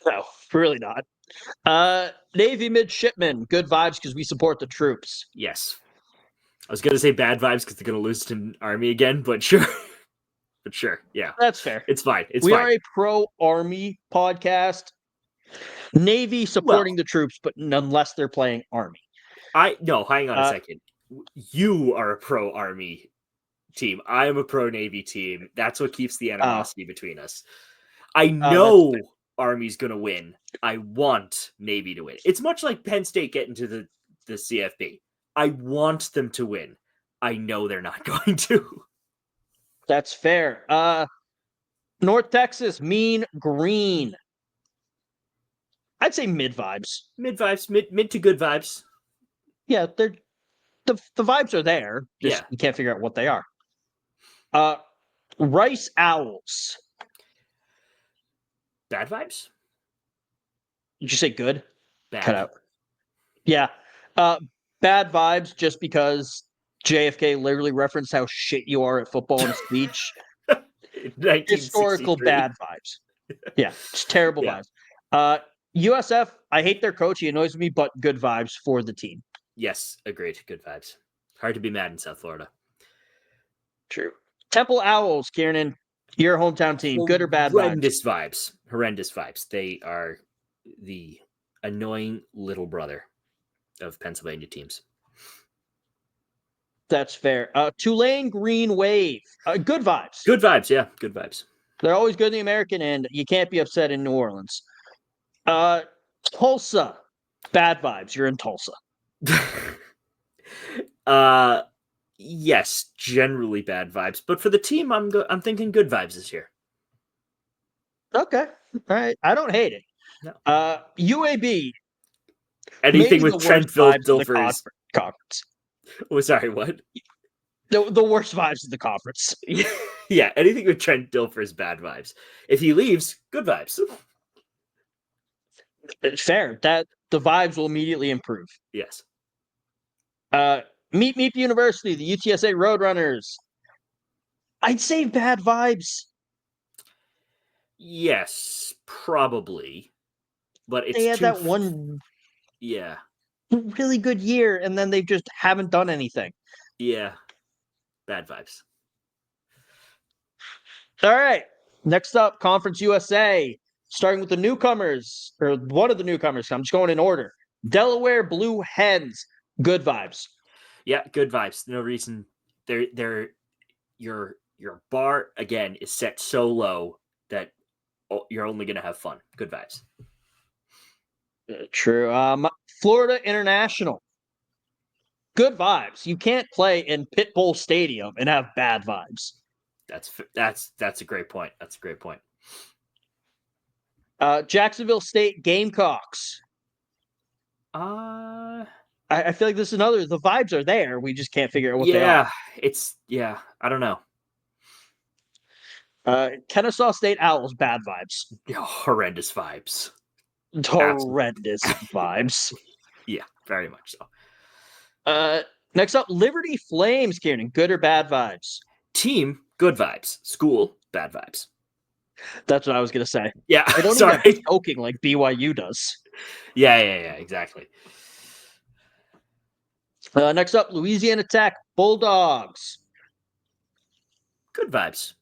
No, really not. Navy midshipmen, good vibes because we support the troops. Yes. I was going to say bad vibes because they're going to lose to Army again, but sure. But sure. Yeah. That's fair. It's fine. We are a pro-Army podcast. Navy supporting the troops, but unless they're playing Army. No, hang on a second. You are a pro-Army team. I am a pro-Navy team. That's what keeps the animosity between us. I know Army's going to win. I want Navy to win. It's much like Penn State getting to the CFB. I want them to win. I know they're not going to. That's fair. North Texas, Mean Green. I'd say mid vibes. Mid vibes, mid to good vibes. Yeah, they're the vibes are there. Just you can't figure out what they are. Rice Owls. Bad vibes? Did you say good? Bad. Cut out. Yeah. Bad vibes just because JFK literally referenced how shit you are at football in a speech. Historical bad vibes. Yeah, it's terrible vibes. USF, I hate their coach. He annoys me, but good vibes for the team. Yes, agreed. Good vibes. Hard to be mad in South Florida. True. Temple Owls, Kieran, your hometown team. Good or bad vibes? Horrendous vibes. They are the annoying little brother of Pennsylvania teams. That's fair. Tulane Green Wave. Good vibes. Good vibes, yeah. Good vibes. They're always good in the American, and you can't be upset in New Orleans. Tulsa. Bad vibes. You're in Tulsa. Yes, generally bad vibes. But for the team, I'm thinking good vibes this year. Okay. All right. I don't hate it. No. UAB. Anything with Trent Dilfer's conference. Oh, sorry, what? The worst vibes of the conference. Yeah, anything with Trent Dilfer's bad vibes. If he leaves, good vibes. It's fair. That the vibes will immediately improve. Yes. Meet University, the UTSA Roadrunners. I'd say bad vibes. Yes, probably. But it's they had that one really good year, and then they just haven't done anything. Yeah. Bad vibes. All right. Next up, Conference USA. Starting with the newcomers, or one of the newcomers. I'm just going in order. Delaware Blue Hens. Good vibes. Yeah, good vibes. No reason. Your bar again is set so low that you're only going to have fun. Good vibes. True. Florida International. Good vibes. You can't play in Pitbull Stadium and have bad vibes. That's a great point. That's a great point. Jacksonville State Gamecocks. I feel like this is another. The vibes are there. We just can't figure out what they are. I don't know. Kennesaw State Owls, bad vibes. Horrendous vibes. Horrendous vibes. Yeah, very much so. Next up, Liberty Flames, Kieran. Good or bad vibes? Team, good vibes. School, bad vibes. That's what I was going to say. Yeah, I don't even have choking like BYU does. Yeah, exactly. Next up, Louisiana Tech Bulldogs. Good vibes.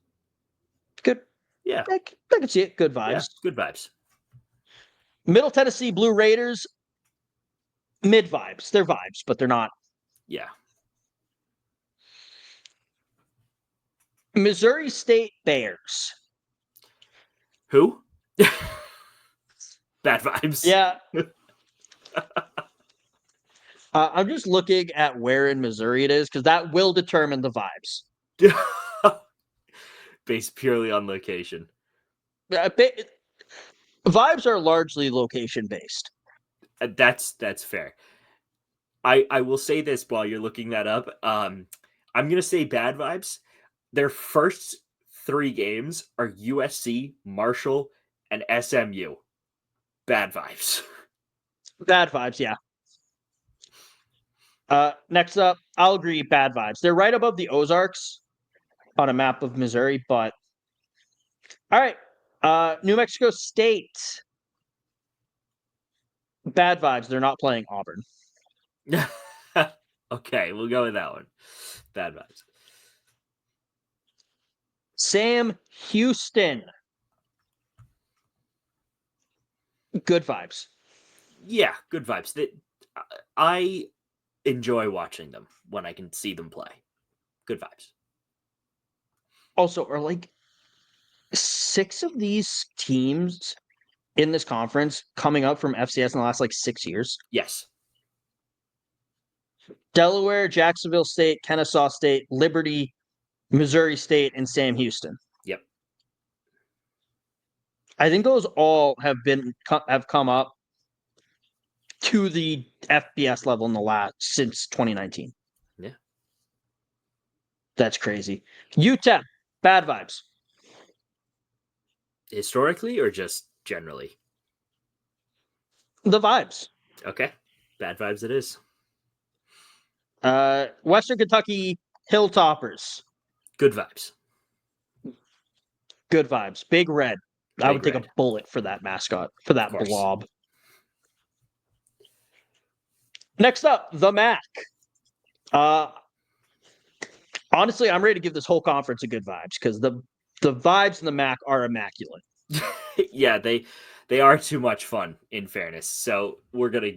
Good. Yeah. I can see it. Good vibes. Yeah, good vibes. Middle Tennessee Blue Raiders. Mid vibes. They're vibes, but they're not. Yeah. Missouri State Bears. Who? Bad vibes. Yeah. I'm just looking at where in Missouri it is because that will determine the vibes. Based purely on location. Vibes are largely location based. That's fair. I will say this while you're looking that up. I'm gonna say bad vibes. Their first 3 games are USC, Marshall, and SMU. Bad vibes. Bad vibes, yeah. Next up, I'll agree, bad vibes. They're right above the Ozarks on a map of Missouri, but all right. New Mexico State. Bad vibes. They're not playing Auburn. Okay, we'll go with that one. Bad vibes. Sam Houston. Good vibes. Yeah, good vibes. I enjoy watching them when I can see them play. Good vibes. Also, are like 6 of these teams in this conference coming up from FCS in the last like 6 years? Yes. Delaware, Jacksonville State, Kennesaw State, Liberty, Missouri State, and Sam Houston. Yep. I think those all have come up to the FBS level in the last since 2019. Yeah. That's crazy. UTEP, bad vibes. Historically or just generally? The vibes. Okay. Bad vibes it is. Western Kentucky Hilltoppers. Good vibes. Good vibes. Big Red. I would take a bullet for that mascot, for that blob. Next up, the MAC. Honestly, I'm ready to give this whole conference a good vibes because the vibes in the MAC are immaculate. Yeah, they are too much fun, in fairness. So we're gonna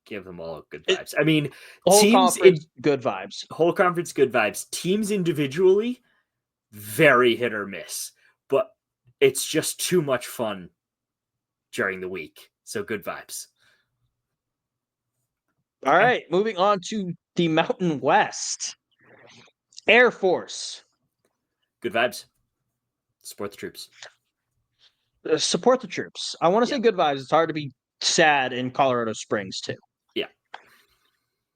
give them all good vibes. I mean, whole conference, good vibes. Whole conference, good vibes. Teams individually, very hit or miss, but it's just too much fun during the week. So good vibes. All right, moving on to the Mountain West. Air Force. Good vibes. Support the troops. Support the troops. I want to say good vibes. It's hard to be sad in Colorado Springs, too. Yeah.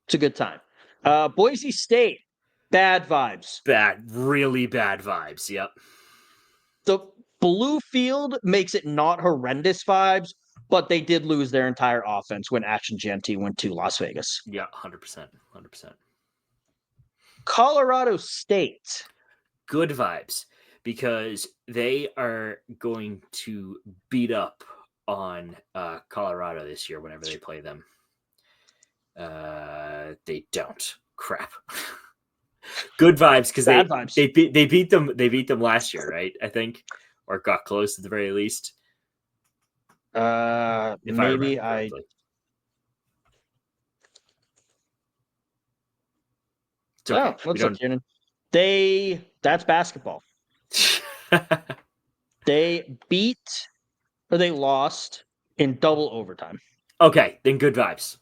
It's a good time. Boise State. Bad vibes. Really bad vibes. Yep. The blue field makes it not horrendous vibes, but they did lose their entire offense when Action GMT went to Las Vegas. Yeah, 100%. 100%. Colorado State. Good vibes because they are going to beat up on Colorado this year whenever they play them. They don't. Crap. Good vibes because they beat them last year, right? I think, or got close at the very least. Maybe I. Okay. Let's look, Kieran. That's basketball. They lost in double overtime. Okay, then good vibes.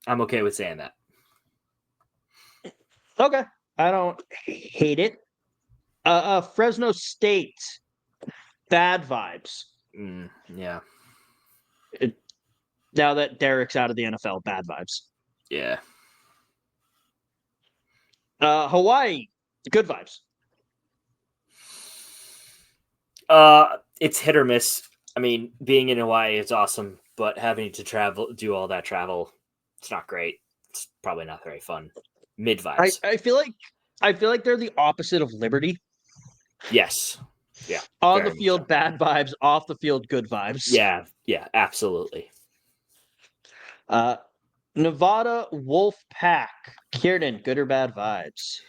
I'm okay with saying that. Okay. I don't hate it. Fresno State. Bad vibes. Yeah. Now that Derek's out of the NFL, bad vibes. Yeah. Hawaii. Good vibes. It's hit or miss. I mean, being in Hawaii is awesome, but having to do all that travel, it's not great. It's probably not very fun. Mid vibes. I feel like they're the opposite of Liberty. Yes. Yeah. On the field, bad vibes. Off the field, good vibes. Yeah. Yeah. Absolutely. Nevada Wolfpack. Kieran, good or bad vibes?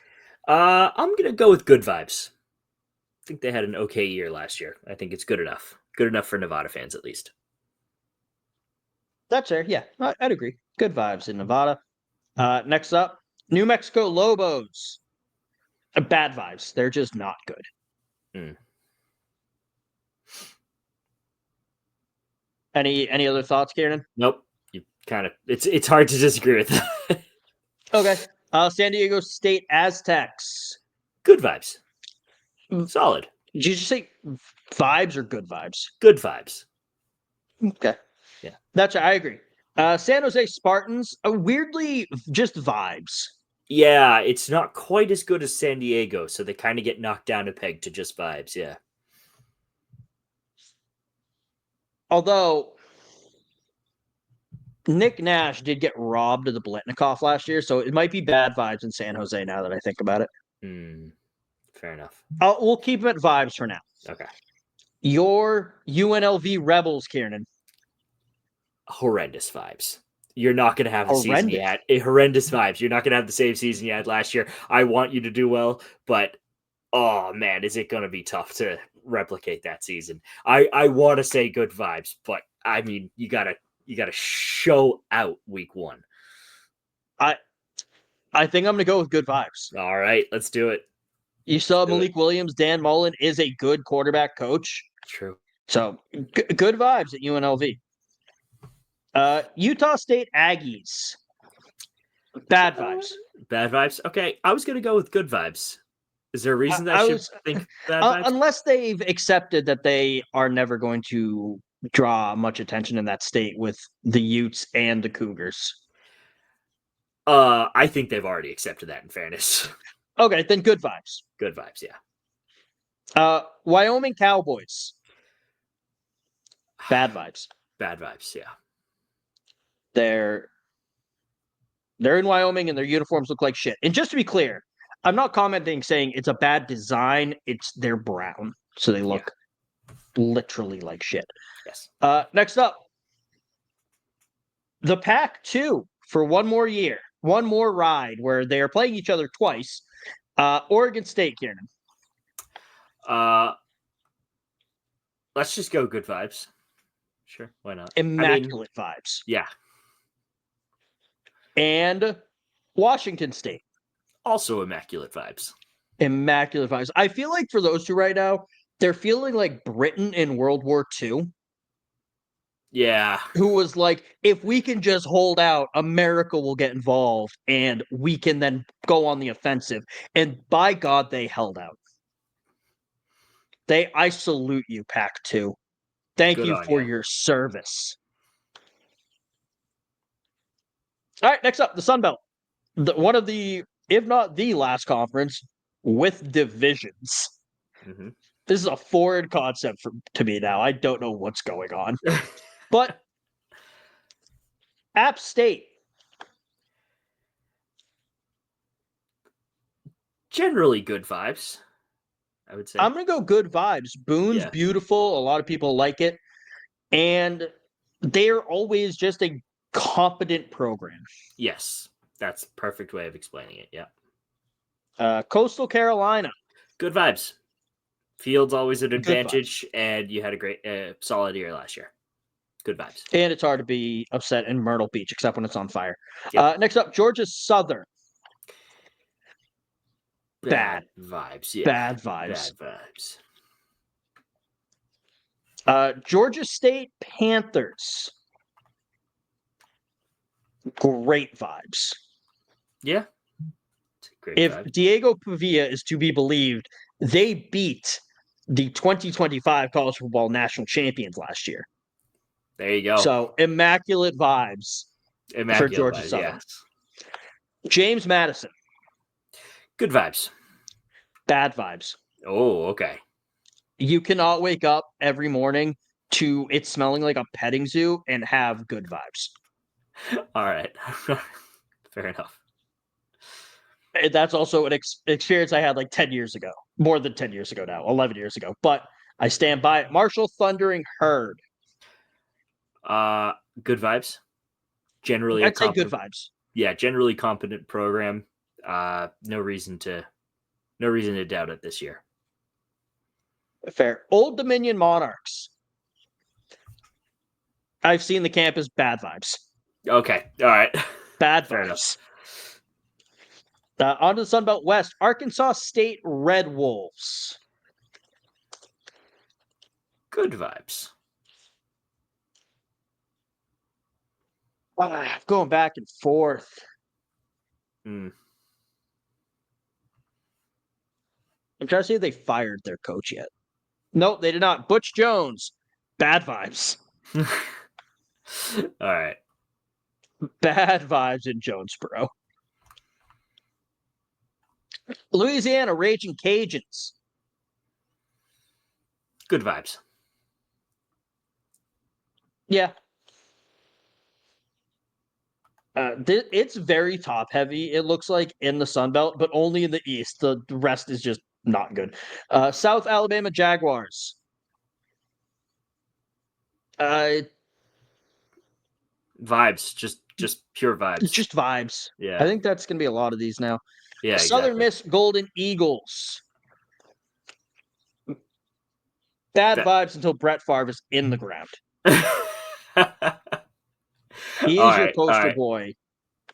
I'm gonna go with good vibes. I think they had an okay year last year. I think it's good enough. Good enough for Nevada fans, at least. That's fair. Yeah, I'd agree. Good vibes in Nevada. Next up, New Mexico Lobos. Bad vibes. They're just not good. Mm. Any other thoughts, Kieran? Nope. You kind of it's hard to disagree with that. Okay. San Diego State Aztecs. Good vibes. Solid. Did you just say vibes or good vibes? Good vibes. Okay. Yeah. I agree. San Jose Spartans, weirdly just vibes. Yeah, it's not quite as good as San Diego, so they kind of get knocked down a peg to just vibes. Yeah. Although Nick Nash did get robbed of the Blitnikoff last year, so it might be bad vibes in San Jose now that I think about it. Fair enough. We'll keep it vibes for now. Okay. Your UNLV Rebels, Kieran. Horrendous vibes. You're not going to have the season you Horrendous. had. Horrendous vibes. You're not going to have the same season you had last year. I want you to do well, but oh man, is it going to be tough to replicate that season? I want to say good vibes, but I mean, you gotta show out week 1. I think I'm gonna go with good vibes. All right, let's do it. You saw Malik Williams. Dan Mullen is a good quarterback coach. True. So good vibes at UNLV. Utah State Aggies. Bad vibes. Bad vibes. Okay, I was gonna go with good vibes. Is there a reason that I should think bad vibes? Unless they've accepted that they are never going to draw much attention in that state with the Utes and the Cougars. I think they've already accepted that, in fairness. Okay, then good vibes. Good vibes, yeah. Wyoming Cowboys. Bad vibes. Bad vibes, yeah. They're in Wyoming and their uniforms look like shit. And just to be clear, I'm not commenting saying it's a bad design. They're brown, so they look literally like shit. Yes. Next up, the Pac-2 for one more year, one more ride where they are playing each other twice. Oregon State, Kieran. Let's just go good vibes. Sure, why not? Immaculate vibes. Yeah. And Washington State. Also immaculate vibes. Immaculate vibes. I feel like for those two right now, they're feeling like Britain in World War II. Yeah. Who was like, if we can just hold out, America will get involved and we can then go on the offensive. And by God, they held out. I salute you, Pac-2. Thank you for your service. All right, next up, the SunBelt. One of the, if not the last conference with divisions. Mm-hmm. This is a foreign concept to me now. I don't know what's going on. But App State. Generally good vibes, I would say. I'm going to go good vibes. Boone's beautiful. A lot of people like it. And they're always just a competent program. Yes, that's a perfect way of explaining it, yeah. Coastal Carolina. Good vibes. Field's always an advantage, and you had a great, solid year last year. Good vibes. And it's hard to be upset in Myrtle Beach, except when it's on fire. Yep. Next up, Georgia Southern. Bad vibes, yeah. Bad vibes. Bad vibes. Georgia State Panthers. Great vibes. Yeah. Great if vibe. Diego Pavia is to be believed, they beat the 2025 college football national champions last year. There you go. So immaculate vibes for Georgia Southern. Yes. James Madison. Good vibes. Bad vibes. Oh, okay. You cannot wake up every morning to it smelling like a petting zoo and have good vibes. All right. Fair enough. That's also an experience I had like 10 years ago. More than 10 years ago now. 11 years ago. But I stand by it. Marshall Thundering Herd. Good vibes. Generally, I'd say good vibes. Yeah, generally competent program. No reason to doubt it this year. Fair. Old Dominion Monarchs. I've seen the campus. Bad vibes. Okay. All right. Bad Fair vibes. On to the SunBelt West, Arkansas State Red Wolves. Good vibes. Going back and forth. Mm. I'm trying to see if they fired their coach yet. Nope, they did not. Butch Jones. Bad vibes. All right. Bad vibes in Jonesboro. Louisiana Raging Cajuns. Good vibes. Yeah. It's very top heavy, it looks like, in the Sun Belt, but only in the East. The rest is just not good. South Alabama Jaguars. Vibes. Just pure vibes. Just vibes. Yeah. I think that's going to be a lot of these now. Yeah, Southern exactly. Miss Golden Eagles. Bad vibes until Brett Favre is in the ground. He is your poster boy,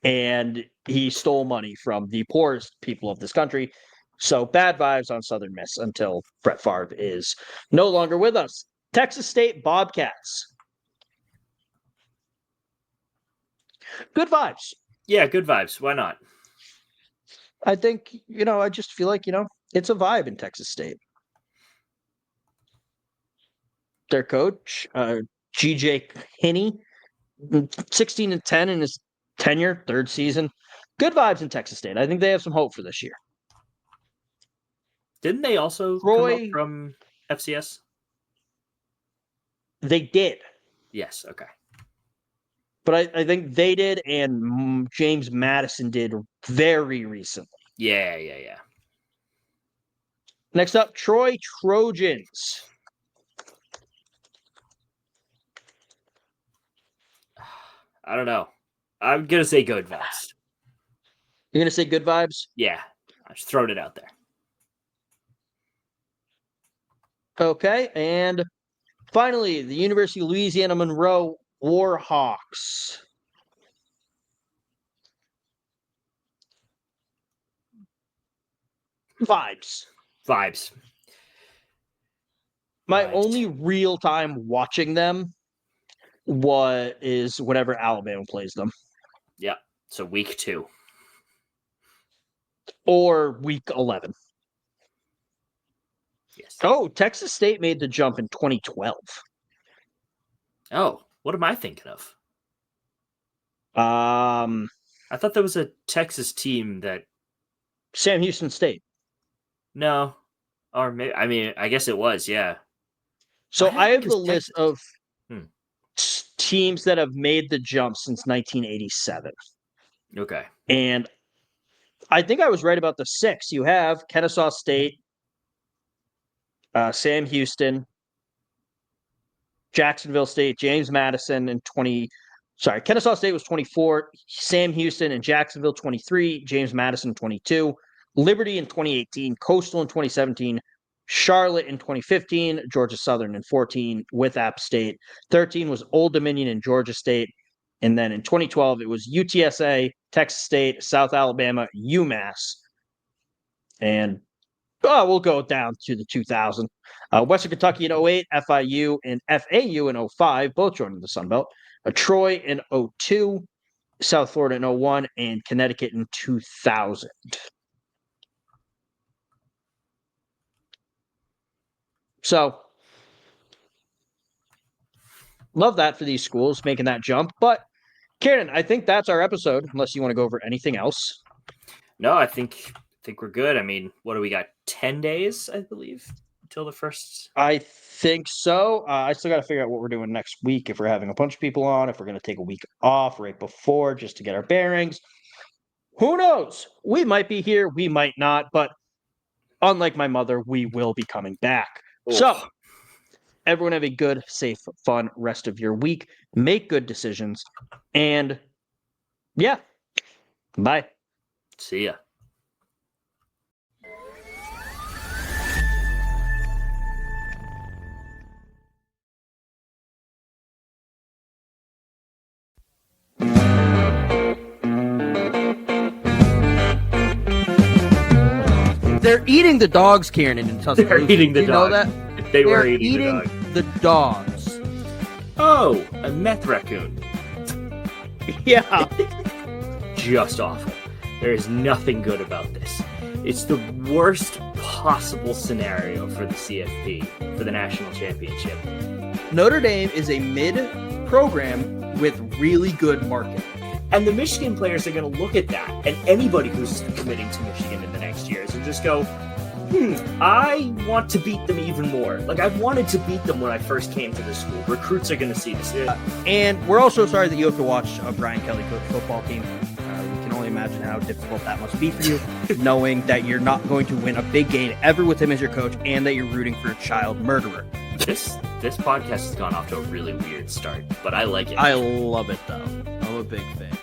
and he stole money from the poorest people of this country. So bad vibes on Southern Miss until Brett Favre is no longer with us. Texas State Bobcats. Good vibes. Yeah, good vibes. Why not? I think, I just feel like, it's a vibe in Texas State. Their coach, GJ Kinney, 16-10 in his tenure, third season. Good vibes in Texas State. I think they have some hope for this year. Didn't they also come up from FCS? They did. Yes, okay. But I think they did, and James Madison did very recently. Yeah. Next up, Troy Trojans. I don't know. I'm going to say good vibes. You're going to say good vibes? Yeah. I just throwing it out there. Okay, and finally, the University of Louisiana Monroe Warhawks. Vibes. My only real time watching them is whenever Alabama plays them. Yeah. So week 2. Or week 11. Yes. Oh, Texas State made the jump in 2012. Oh, what am I thinking of? I thought there was a Texas team that... Sam Houston State. No. Or maybe, I guess it was, yeah. So I have the list of teams that have made the jump since 1987. Okay. And I think I was right about the 6. You have Kennesaw State, Sam Houston, Jacksonville State, James Madison in Kennesaw State was 24, Sam Houston and Jacksonville 23, James Madison 22, Liberty in 2018, Coastal in 2017, Charlotte in 2015, Georgia Southern in 14 with App State. 13 was Old Dominion and Georgia State. And then in 2012, it was UTSA, Texas State, South Alabama, UMass. And we'll go down to the 2000. Western Kentucky in 08, FIU and FAU in 05, both joining the Sun Belt. Troy in 02, South Florida in 01, and Connecticut in 2000. So, love that for these schools making that jump. But, Kieran, I think that's our episode, unless you want to go over anything else. No, I think we're good. What do we got? 10 days, I believe, until the first. I think so. I still got to figure out what we're doing next week. If we're having a bunch of people on, if we're going to take a week off right before just to get our bearings. Who knows? We might be here, we might not. But unlike my mother, we will be coming back. Oof. So, everyone have a good, safe, fun rest of your week. Make good decisions. And yeah, bye. See ya. They're eating the dogs, Kieran, in Tuscaloosa. They're eating the you know dogs. that? They were They're eating the dogs. the dogs. Oh, a meth raccoon. Yeah. Just awful. There is nothing good about this. It's the worst possible scenario for the CFP, for the national championship. Notre Dame is a mid-program with really good marketing. And the Michigan players are going to look at that, and anybody who's committing to Michigan in the next years and just go, I want to beat them even more. Like, I wanted to beat them when I first came to this school. Recruits are going to see this. And we're also sorry that you have to watch a Brian Kelly coach football team. We can only imagine how difficult that must be for you, knowing that you're not going to win a big game ever with him as your coach, and that you're rooting for a child murderer. This podcast has gone off to a really weird start, but I like it. I love it, though. I'm a big fan.